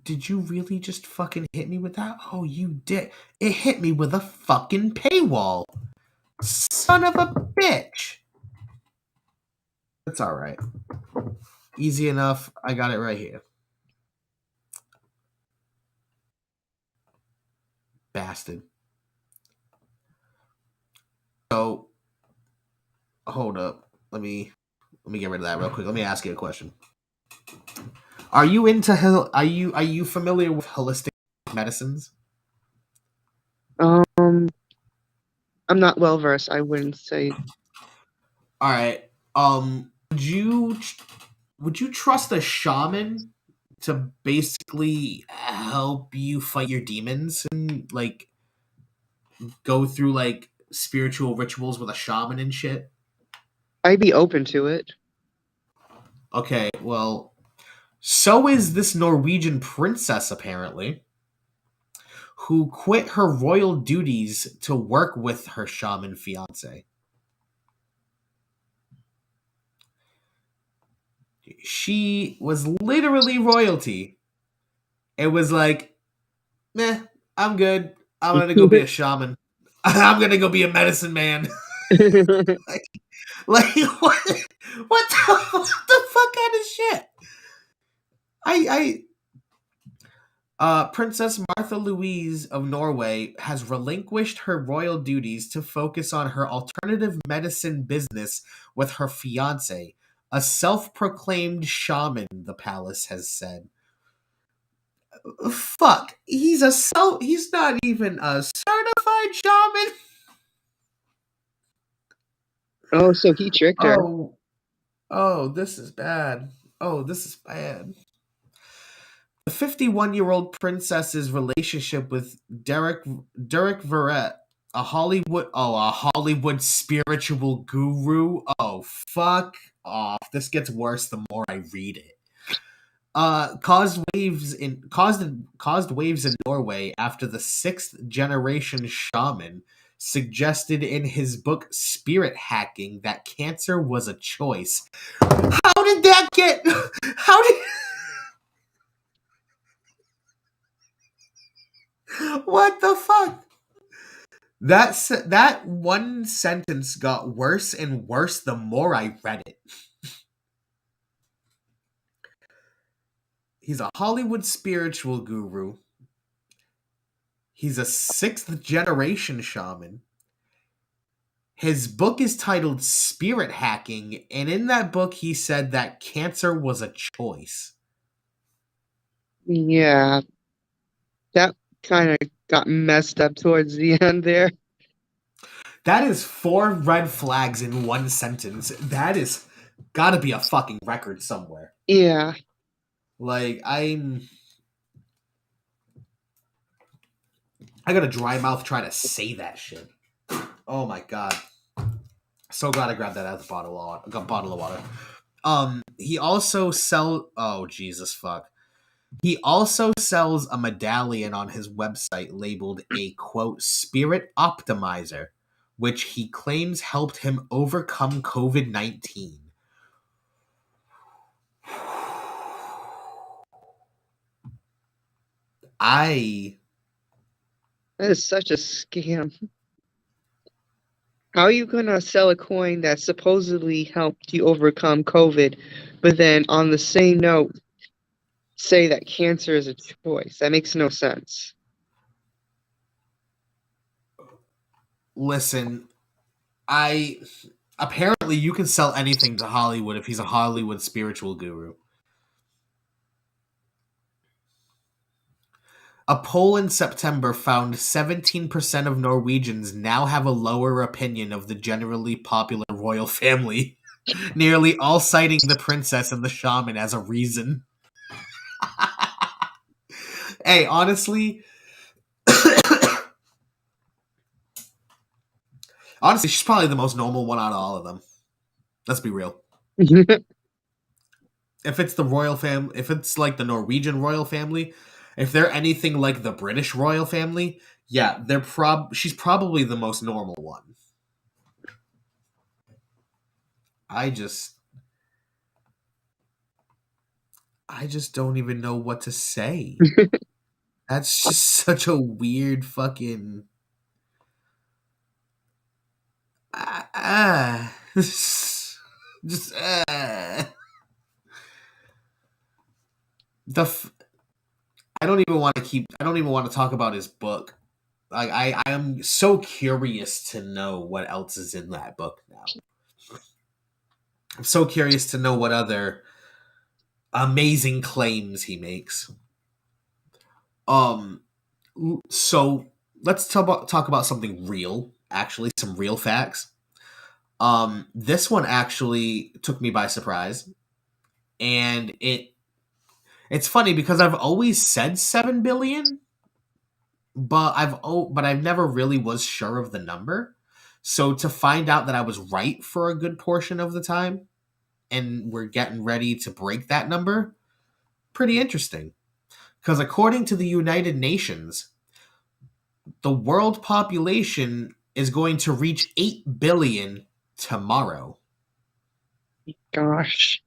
did you really just fucking hit me with that? Oh, you did. It hit me with a fucking paywall. Son of a bitch. That's all right. Easy enough. I got it right here. Bastard. So, hold up. Let me get rid of that real quick. Let me ask you a question. Are you into are you familiar with holistic medicines? I'm not well versed. I wouldn't say. All right. Would you trust a shaman to basically help you fight your demons and like go through like spiritual rituals with a shaman and shit? I'd be open to it. Okay, well, so is this Norwegian princess apparently, who quit her royal duties to work with her shaman fiance. She was literally royalty. It was like, meh, I'm good. I'm gonna go be a shaman. I'm gonna go be a medicine man. Like what the fuck kind of shit? Princess Martha Louise of Norway has relinquished her royal duties to focus on her alternative medicine business with her fiance, a self-proclaimed shaman, the palace has said. Fuck, he's not even a certified shaman. Oh, so he tricked her. Oh, this is bad. Oh, this is bad. The 51-year-old princess's relationship with Derek Verrett, a Hollywood spiritual guru. Oh, fuck off. This gets worse the more I read it. Caused waves in Norway after the 6th generation shaman suggested in his book Spirit Hacking that cancer was a choice. How did that get what the fuck? That one sentence got worse and worse the more I read it. He's a Hollywood spiritual guru. He's a 6th generation shaman. His book is titled Spirit Hacking, and in that book he said that cancer was a choice. Yeah, that kind of got messed up towards the end there. That is 4 red flags in one sentence. That is gotta be a fucking record somewhere. Yeah. Like, I got a dry mouth trying to say that shit. Oh my god. So glad I grabbed that out of the bottle of water. He also oh Jesus fuck. He also sells a medallion on his website labeled a quote spirit optimizer, which he claims helped him overcome COVID-19. That is such a scam. How are you gonna sell a coin that supposedly helped you overcome COVID, but then on the same note say that cancer is a choice? That makes no sense. Listen, apparently you can sell anything to Hollywood if he's a Hollywood spiritual guru. A poll in September found 17% of Norwegians now have a lower opinion of the generally popular royal family, nearly all citing the princess and the shaman as a reason. Hey, honestly, she's probably the most normal one out of all of them. Let's be real. If it's the royal family, if it's like the Norwegian royal family, if they're anything like the British royal family, yeah, she's probably the most normal one. I just don't even know what to say. That's just such a weird fucking just I don't even want to talk about his book. Like I am so curious to know what else is in that book now. I'm so curious to know what other amazing claims he makes. So let's talk about something real, actually, some real facts. This one actually took me by surprise, and it's funny because I've always said 7 billion, but I've never really was sure of the number. So to find out that I was right for a good portion of the time, and we're getting ready to break that number, pretty interesting. Because according to the United Nations, the world population is going to reach 8 billion tomorrow. Gosh.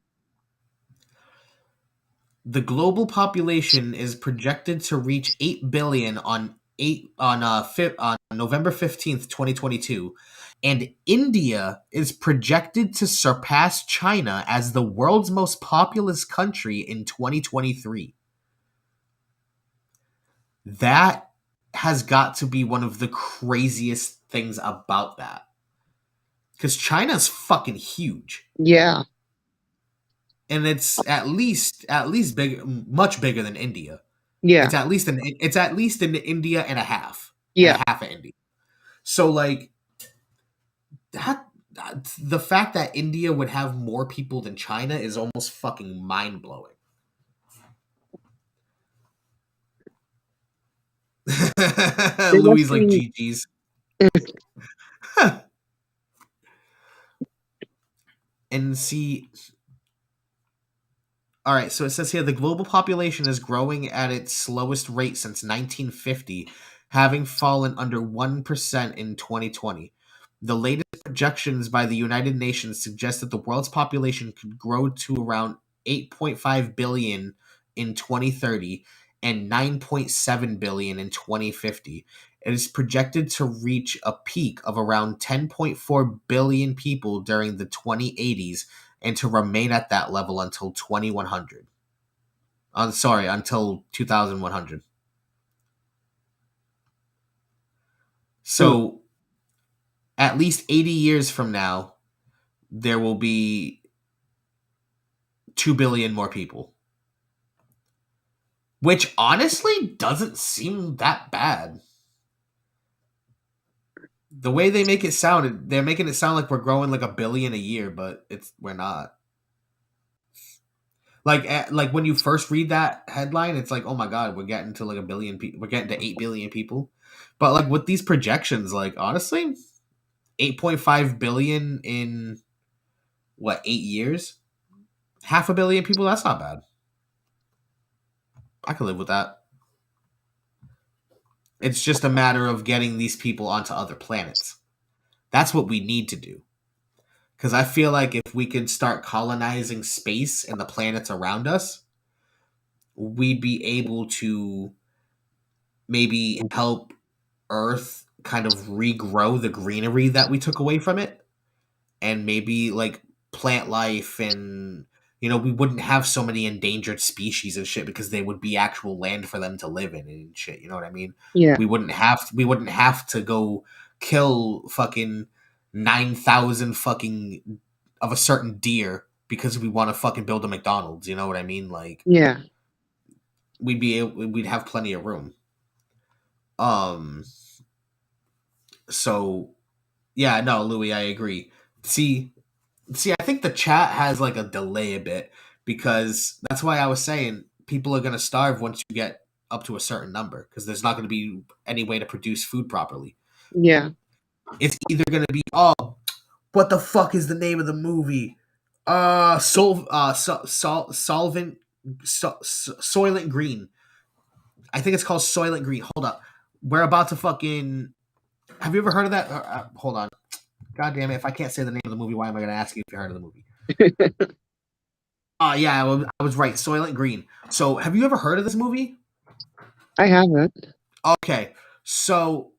The global population is projected to reach 8 billion on November 15th, 2022, and India is projected to surpass China as the world's most populous country in 2023. That has got to be one of the craziest things about that. Because China's fucking huge. Yeah. And it's at least big, much bigger than India. Yeah. It's at least in India and a half. Yeah. And a half of India. So like that the fact that India would have more people than China is almost fucking mind-blowing. Louis like GG's. And see, all right, so it says here the global population is growing at its slowest rate since 1950, having fallen under 1% in 2020. The latest projections by the United Nations suggest that the world's population could grow to around 8.5 billion in 2030 and 9.7 billion in 2050. It is projected to reach a peak of around 10.4 billion people during the 2080s and to remain at that level until 2100. Until 2100. So, at least 80 years from now, there will be 2 billion more people. Which honestly doesn't seem that bad. The way they make it sound, they're making it sound like we're growing like 1 billion a year, but we're not. Like when you first read that headline, it's like, oh my god, we're getting to like 1 billion people. We're getting to 8 billion people. But like with these projections, like honestly, 8.5 billion in what, 8 years? 500 million people, that's not bad. I could live with that. It's just a matter of getting these people onto other planets. That's what we need to do. Because I feel like if we could start colonizing space and the planets around us, we'd be able to maybe help Earth kind of regrow the greenery that we took away from it. And maybe like plant life, and we wouldn't have so many endangered species and shit because they would be actual land for them to live in and shit. You know what I mean? Yeah. We wouldn't have to go kill fucking 9,000 fucking of a certain deer because we want to fucking build a McDonald's. You know what I mean? Like, yeah, we'd have plenty of room. So yeah, no, Louis, I agree. See, I think the chat has like a delay a bit because that's why I was saying people are going to starve once you get up to a certain number because there's not going to be any way to produce food properly. Yeah. It's either going to be, oh, what the fuck is the name of the movie? Soylent Green. I think it's called Soylent Green. Hold up. We're about to fucking... Have you ever heard of that? Hold on. God damn it. If I can't say the name of the movie, why am I going to ask you if you heard of the movie? Yeah, I was right. Soylent Green. So, have you ever heard of this movie? I haven't. Okay. So,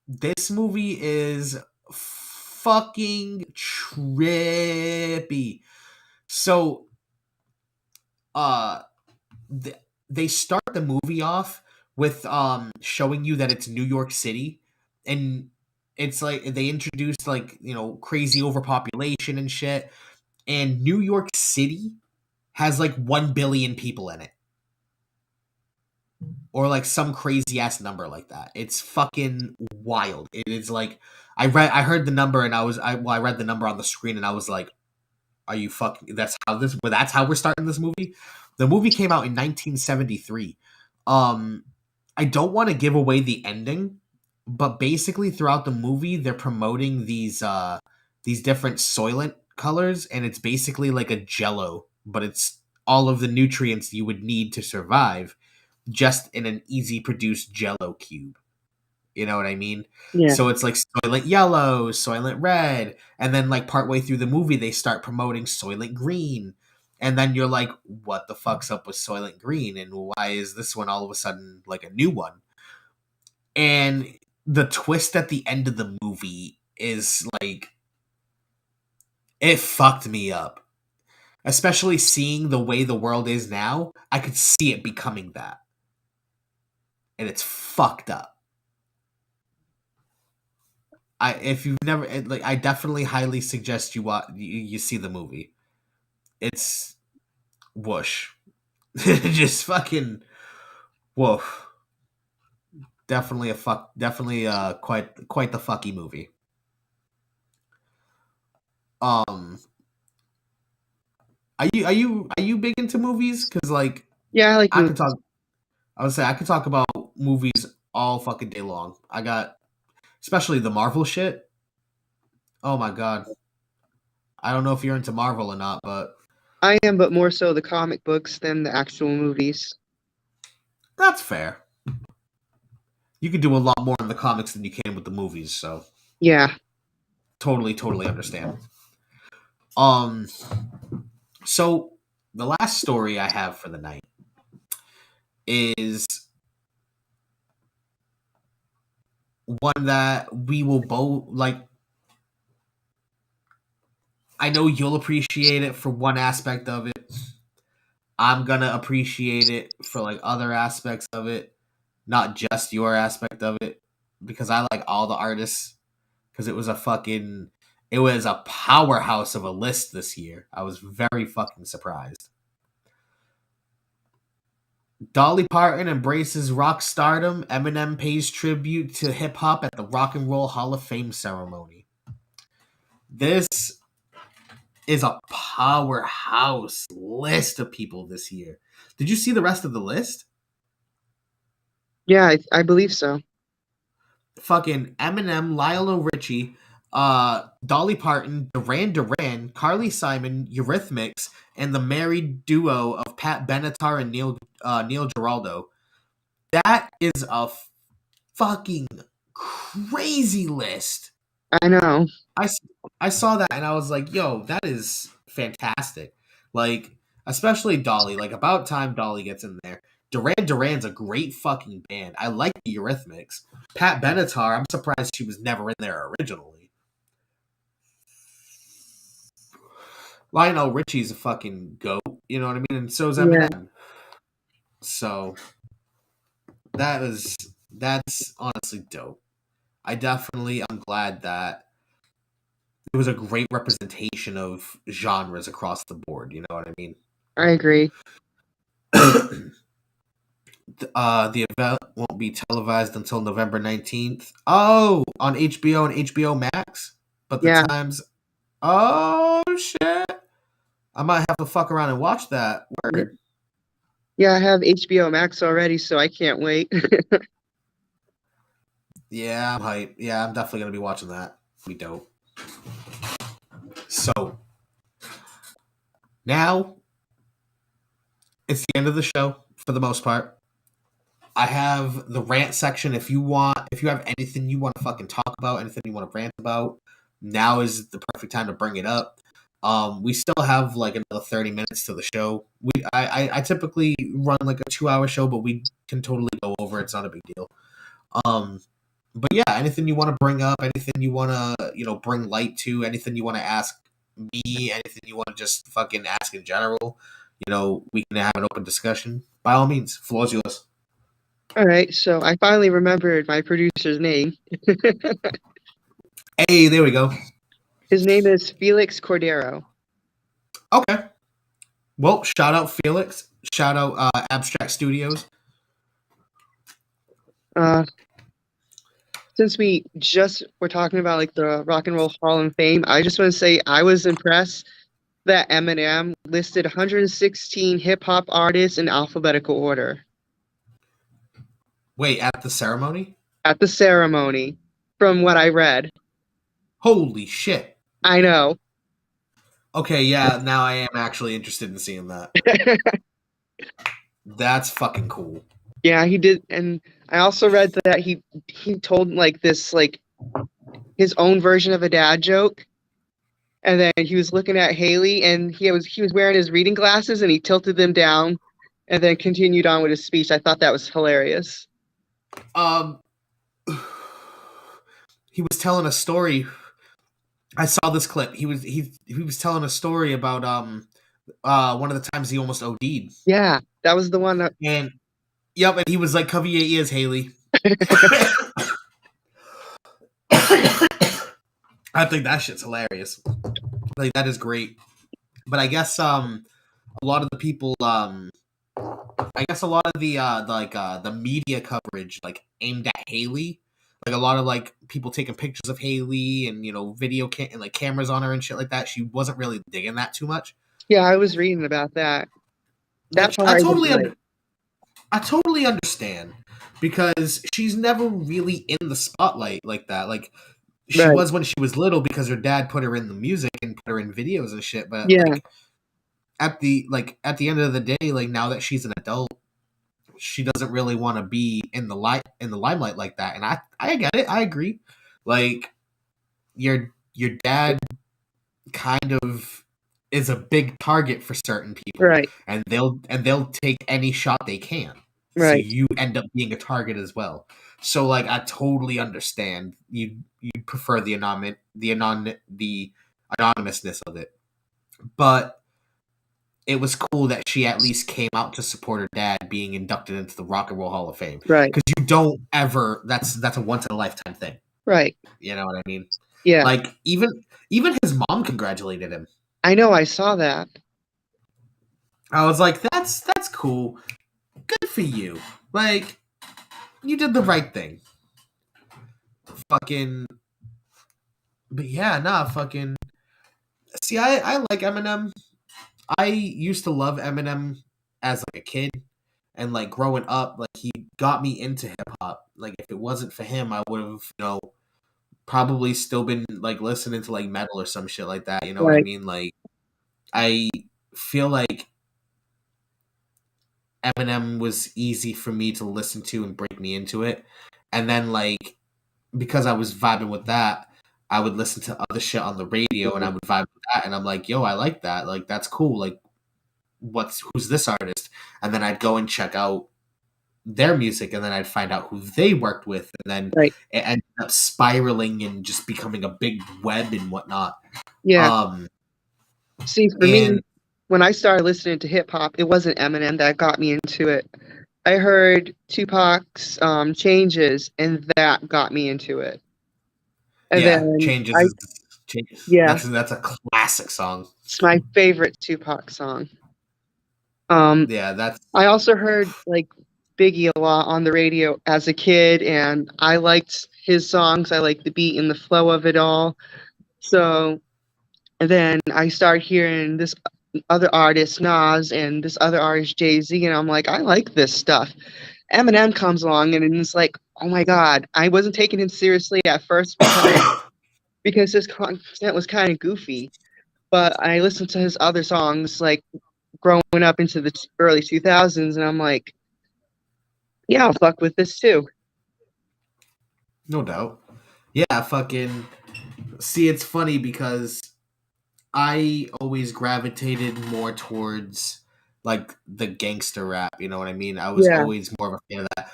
this movie is fucking trippy. So, they start the movie off with showing you that it's New York City, and it's like they introduced like crazy overpopulation and shit, and New York City has like 1 billion people in it. Or like some crazy ass number like that. It's fucking wild. It is like I heard the number and I read the number on the screen and I was like, are you fucking that's how we're starting this movie? The movie came out in 1973. I don't want to give away the ending, but basically throughout the movie they're promoting these different soylent colors, and it's basically like a jello, but it's all of the nutrients you would need to survive just in an easy produced jello cube. You know what I mean? Yeah. So it's like Soylent Yellow, Soylent Red, and then like partway through the movie they start promoting Soylent Green. And then you're like, what the fuck's up with Soylent Green? And why is this one all of a sudden like a new one? And the twist at the end of the movie is like, it fucked me up. Especially seeing the way the world is now, I could see it becoming that. And it's fucked up. If you've never like, I definitely highly suggest you see the movie. It's whoosh, just fucking woof. Definitely quite the fucky movie. Are you big into movies? Because like, Yeah, I like I movies. could talk. I would say I could talk about movies all fucking day long. I got, especially the Marvel shit. Oh my god. I don't know if you're into Marvel or not, but I am, but more so the comic books than the actual movies. that's fair. You could do a lot more in the comics than you can with the movies, so Yeah. totally understand. So the last story I have for the night is one that we will both like. I know you'll appreciate it for one aspect of it. I'm gonna appreciate it for like other aspects of it, not just your aspect of it, because I like all the artists. Because it was a powerhouse of a list this year. I was very fucking surprised. Dolly Parton embraces rock stardom. Eminem pays tribute to hip hop at the Rock and Roll Hall of Fame ceremony. This is a powerhouse list of people this year. Did you see the rest of the list? Yeah, I believe so. Fucking Eminem, Lionel Richie, Dolly Parton, Duran, Carly Simon, Eurythmics, and the married duo of Pat Benatar and Neil Giraldo. That is a fucking crazy list. I know. I saw that and I was like, yo, that is fantastic. Like, especially Dolly. Like, about time Dolly gets in there. Duran's a great fucking band. I like the Eurythmics. Pat Benatar, I'm surprised she was never in there originally. Lionel Richie's a fucking goat, you know what I mean? And so is Eminem. Yeah. So that's honestly dope. I'm glad that it was a great representation of genres across the board, you know what I mean? I agree. The event won't be televised until November 19th. Oh, on HBO and HBO Max? But the times... Oh, shit. I might have to fuck around and watch that. Word. Yeah, I have HBO Max already, so I can't wait. Yeah, I'm hyped. Yeah, I'm definitely going to be watching that. It'll be dope. So, now, it's the end of the show, for the most part. I have the rant section. If you have anything you want to fucking talk about, anything you want to rant about, now is the perfect time to bring it up. We still have like another 30 minutes to the show. I typically run like a 2-hour show, but we can totally go over. It's not a big deal. But yeah, anything you want to bring up, anything you want to, bring light to, anything you want to ask me, anything you want to just fucking ask in general, we can have an open discussion. By all means, floor's yours. All right, so I finally remembered my producer's name. Hey, there we go. His name is Felix Cordero. Okay. Well, shout out Felix. Shout out Abstract Studios. Since we just were talking about like the Rock and Roll Hall of Fame, I just want to say I was impressed that Eminem listed 116 hip hop artists in alphabetical order. Wait, at the ceremony? At the ceremony, from what I read. Holy shit. I know. Okay, yeah, now I am actually interested in seeing that. That's fucking cool. Yeah, he did, and I also read that he told like this like his own version of a dad joke, and then he was looking at Haley, and he was wearing his reading glasses, and he tilted them down, and then continued on with his speech. I thought that was hilarious. He was telling a story. I saw this clip. He was telling a story about one of the times he almost OD'd. Yeah, that was the one that. And yep, and he was like, "Cover your ears, Haley." I think that shit's hilarious. Like that is great. But I guess a lot of the people I guess a lot of the media coverage like aimed at Haley. Like a lot of like people taking pictures of Haley and video and like cameras on her and shit like that. She wasn't really digging that too much. Yeah, I was reading about that. That's I totally understand because she's never really in the spotlight like that. Like she was when she was little because her dad put her in the music and put her in videos and shit. But like, at the end of the day, like now that she's an adult, she doesn't really want to be in the limelight like that. And I get it. I agree. Like your dad kind of is a big target for certain people, right? And they'll take any shot they can, right? So you end up being a target as well. So like I totally understand you prefer the anonymousness of it, but it was cool that she at least came out to support her dad being inducted into the Rock and Roll Hall of Fame, right? Because you don't ever that's a once in a lifetime thing, right? You know what I mean? Yeah. Like even his mom congratulated him. I know, I saw that. I was like, that's cool. Good for you. Like, you did the right thing. Fucking. But yeah, fucking. See, I like Eminem. I used to love Eminem as like a kid. And like growing up, like he got me into hip hop. Like if it wasn't for him, I would have, probably still been like listening to like metal or some shit like that. You know what I mean? Like I feel like Eminem was easy for me to listen to and break me into it. And then like because I was vibing with that, I would listen to other shit on the radio and I would vibe with that and I'm like, yo, I like that. Like that's cool. Like who's this artist? And then I'd go and check out their music and then I'd find out who they worked with and then it ended up spiraling and just becoming a big web and whatnot. Yeah. See, for me, when I started listening to hip hop, it wasn't Eminem that got me into it. I heard Tupac's Changes, and that got me into it. And then Changes. Yeah, that's a classic song. It's my favorite Tupac song. I also heard like Biggie a lot on the radio as a kid, and I liked his songs. I liked the beat and the flow of it all. So, and then I started hearing this other artist, Nas, and this other artist, Jay-Z, and I'm like, I like this stuff. Eminem comes along, and it's like, oh my God. I wasn't taking him seriously at first because his content was kind of goofy. But I listened to his other songs, like, growing up into the early 2000s, and I'm like, yeah, I'll fuck with this too. No doubt. Yeah, fucking... See, it's funny because I always gravitated more towards like the gangster rap, you know what I mean? I was always more of a fan of that.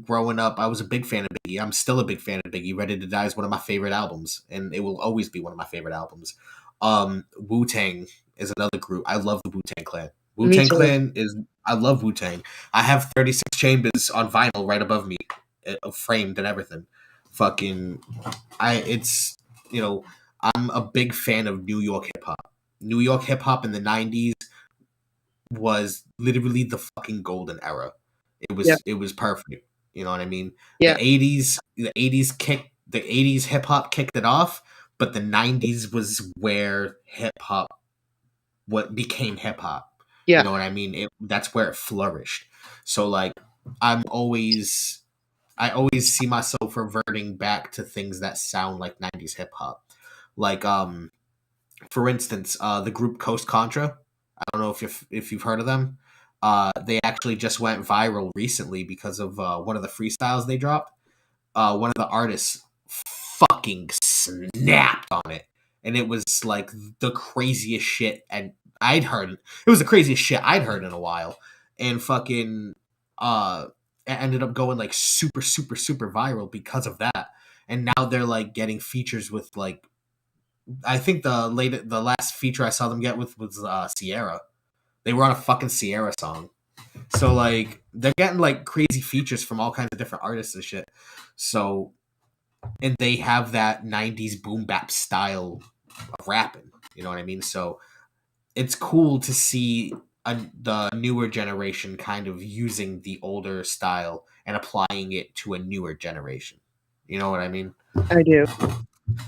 Growing up, I was a big fan of Biggie. I'm still a big fan of Biggie. Ready to Die is one of my favorite albums, and it will always be one of my favorite albums. Wu-Tang is another group. I love the Wu-Tang Clan. Wu-Tang Clan I love Wu-Tang. I have 36 Chambers on vinyl right above me, framed and everything. Fucking, I'm a big fan of New York hip hop. New York hip hop in the 90s was literally the fucking golden era. It was perfect. You know what I mean? Yeah. The 80s hip hop kicked it off, but the 90s was where hip hop became hip hop. Yeah. You know what I mean? That's where it flourished. So like I always see myself reverting back to things that sound like 90s hip hop. Like for instance, the group Coast Contra. I don't know if you've heard of them. They actually just went viral recently because of one of the freestyles they dropped. One of the artists fucking snapped on it, and it was like the craziest shit. And I'd heard it. It was the craziest shit I'd heard in a while, and fucking it ended up going like super super super viral because of that. And now they're like getting features with like, I think the last feature I saw them get with was Sierra. They were on a fucking Sierra song. So like they're getting like crazy features from all kinds of different artists and shit. So, and they have that 90s boom bap style of rapping. You know what I mean? So it's cool to see the newer generation kind of using the older style and applying it to a newer generation. You know what I mean? I do.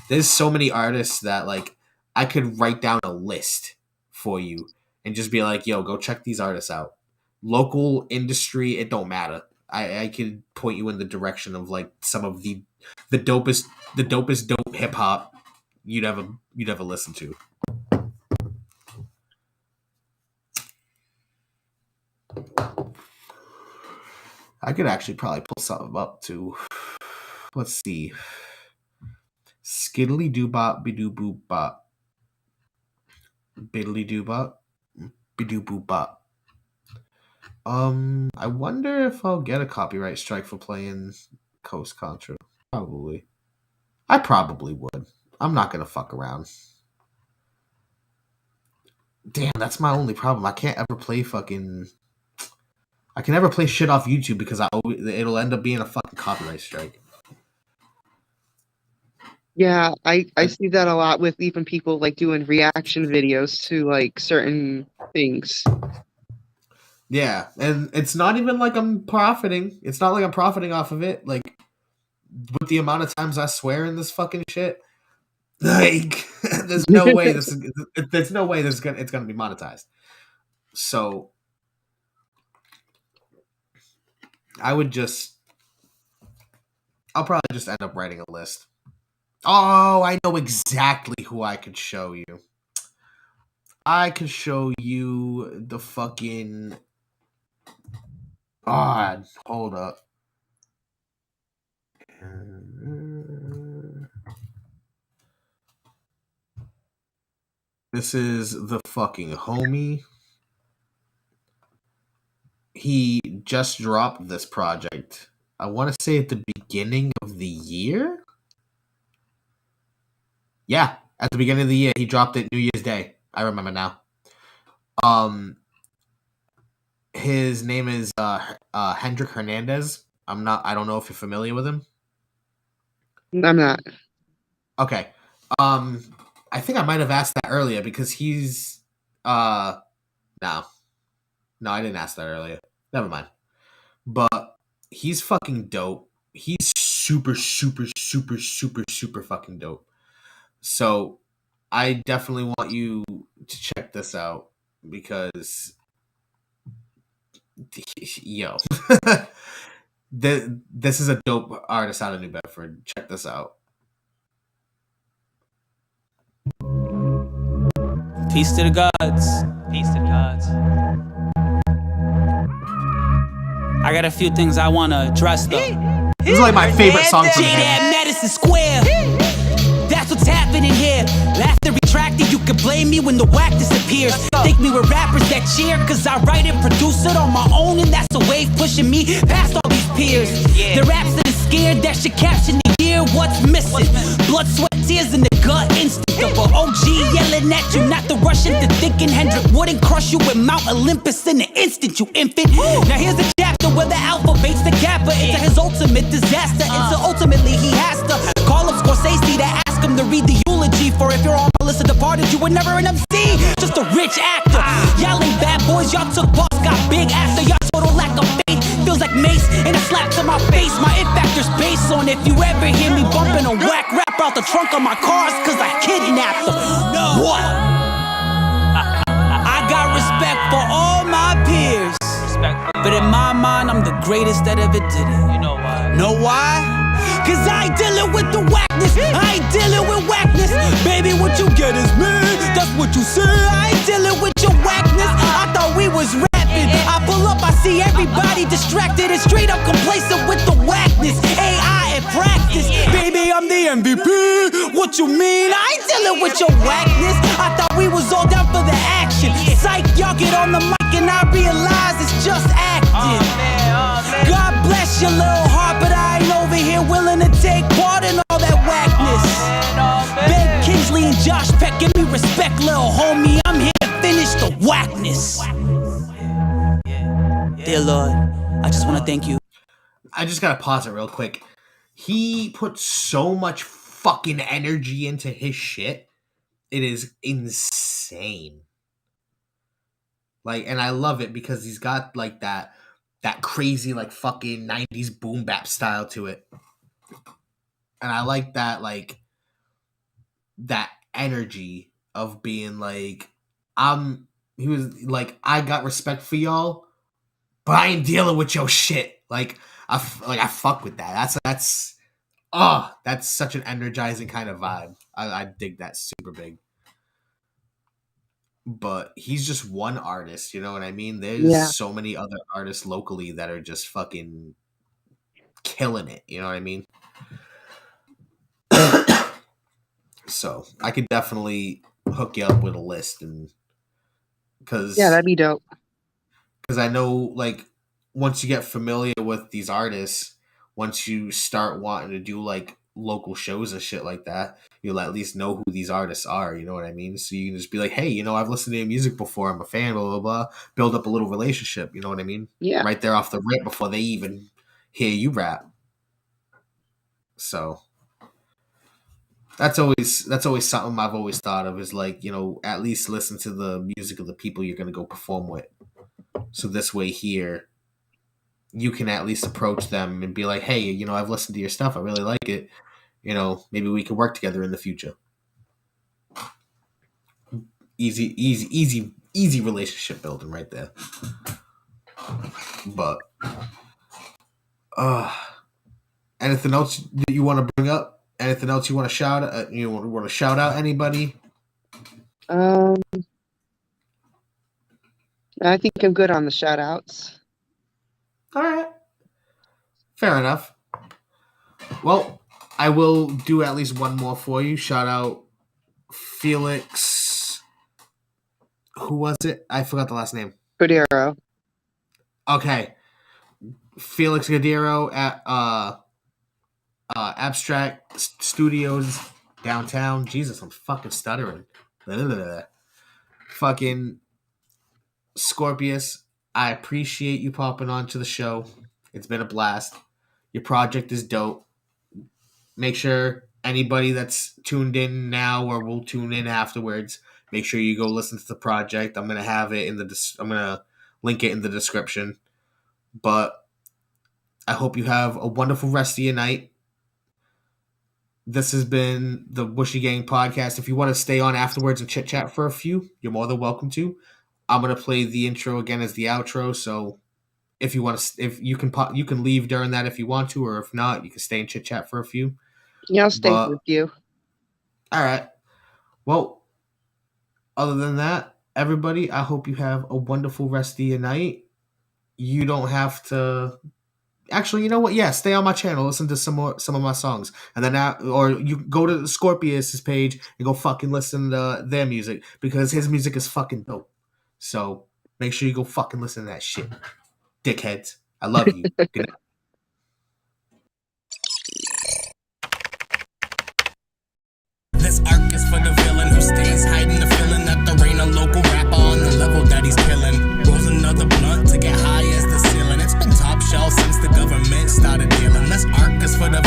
There's so many artists that like I could write down a list for you and just be like, yo, go check these artists out. Local, industry, it don't matter. I could point you in the direction of like some of the dopest dope hip hop you'd ever listen to. I could actually probably pull something up too. Let's see. Skiddly doo bop bidoo boop bop. Biddly doo bop bidoo boop bop. I wonder if I'll get a copyright strike for playing Coast Contra. Probably. I probably would. I'm not gonna fuck around. Damn, that's my only problem. I can't ever play fucking. I can never play shit off YouTube because it'll end up being a fucking copyright strike. Yeah, I see that a lot with even people like doing reaction videos to like certain things. Yeah, and it's not even like I'm profiting. It's not like I'm profiting off of it. Like, with the amount of times I swear in this fucking shit, like, there's no way it's gonna be monetized. So, I'll probably just end up writing a list. Oh, I know exactly who I could show you. I could show you the fucking... God, hold up. This is the fucking homie. He just dropped this project. I want to say at the beginning of the year? Yeah, at the beginning of the year. He dropped it New Year's Day. I remember now. His name is Hendrik Hernandez. I don't know if you're familiar with him. I'm not. Okay. I think I might have asked that earlier because he's no, I didn't ask that earlier. Never mind. But he's fucking dope. He's super, super, super, super, super fucking dope. So I definitely want you to check this out because yo, this is a dope artist out of New Bedford. Check this out. Peace to the gods. Peace to the gods. I got a few things I want to address though. This is like my favorite song from him. At Madison Square. That's what's happening here. Laughter retracted, you can blame me when the whack disappears. Think me with rappers that cheer, cause I write and produce it on my own, and that's a wave pushing me past all these peers. The raps that is scared, that should caption the year. What's missing? Blood, sweat, tears in the gut instinct of an OG yelling at you, not the rush into thinking Hendrik wouldn't crush you with Mount Olympus in an instant, you infant. Now here's the chapter where the alpha baits the kappa into his ultimate disaster. Into ultimately he has to call up Scorsese to ask him to read the eulogy. For if you're on my list of departed, you were never an MC, just a rich actor. Y'all ain't bad boys. boys, y'all took balls, got big after y'all total lack of faith. Feels like mace and a slap to my face. My it factor's based on if you ever hear me bumping a whack rapper out the trunk of my cars, cause I kidnapped them. No. What? I got respect for all my peers, but in my mind, I'm the greatest that ever did it. You know why? Know why? Cause I ain't dealing with the whackness. I ain't dealing with whackness. Baby, what you get is me. That's what you say. I ain't dealing with your whackness. I thought we was rapping. I pull up, I see everybody distracted and straight up complacent with the whackness. AI and practice. Baby, I'm the MVP. What you mean? I ain't dealing with your whackness. I thought we was all down for the action. Psych, y'all get on the mic and I realize it's just acting. God bless your little heart, but I ain't over here willing to take part in all that whackness. Ben Kingsley and Josh Peck, give me respect, little homie. I'm here to finish the whackness. Dear Lord, I just want to thank you. I just gotta pause it real quick. He put so much fucking energy into his shit. It is insane. Like, and I love it because he's got like that crazy like fucking 90s boom bap style to it. And I like that, like, that energy of being like, he was like, I got respect for y'all, but I ain't dealing with your shit. Like I fuck with that. That's such an energizing kind of vibe. I dig that super big. But he's just one artist, you know what I mean? There's so many other artists locally that are just fucking killing it, you know what I mean? So I could definitely hook you up with a list, and because that'd be dope. Because I know, like, once you get familiar with these artists, once you start wanting to do like local shows and shit like that, you'll at least know who these artists are, you know what I mean? So you can just be like, hey, you know, I've listened to your music before, I'm a fan, blah blah blah, build up a little relationship, you know what I mean? Yeah, right there off the rip before they even hear you rap. So that's always something I've always thought of, is like, you know, at least listen to the music of the people you're going to go perform with. So this way here, you can at least approach them and be like, hey, you know, I've listened to your stuff, I really like it, you know, maybe we can work together in the future. Easy relationship building right there. But anything else that you want to bring up? Anything else you want to shout out? You want to shout out anybody? I think I'm good on the shout outs. All right. Fair enough. Well, I will do at least one more for you. Shout out Felix. Who was it? I forgot the last name. Cordero. Okay. Felix Gadiro at Abstract Studios downtown. Jesus, I'm fucking stuttering. Fucking Scorpius, I appreciate you popping onto the show. It's been a blast. Your project is dope. Make sure anybody that's tuned in now or will tune in afterwards, make sure you go listen to the project. I'm gonna have it in I'm gonna link it in the description. But I hope you have a wonderful rest of your night. This has been the Whooshie Gang podcast. If you want to stay on afterwards and chit chat for a few, you're more than welcome to. I'm gonna play the intro again as the outro. So if you want to, if you can leave during that if you want to, or if not, you can stay and chit chat for a few. Yeah, I'll stay with you. All right. Well, other than that, everybody, I hope you have a wonderful rest of your night. You don't have to. Actually, you know what? Yeah, stay on my channel. Listen to some of my songs, and then or you go to Scorpius's page and go fucking listen to their music, because his music is fucking dope. So make sure you go fucking listen to that shit, dickheads. I love you. Good night. This arc is for the villain who stays hiding the feeling that there ain't a local rapper on the level that he's killing. Rolls another blunt to get high as the ceiling. It's been top shelf since the government started dealing. This arc is for the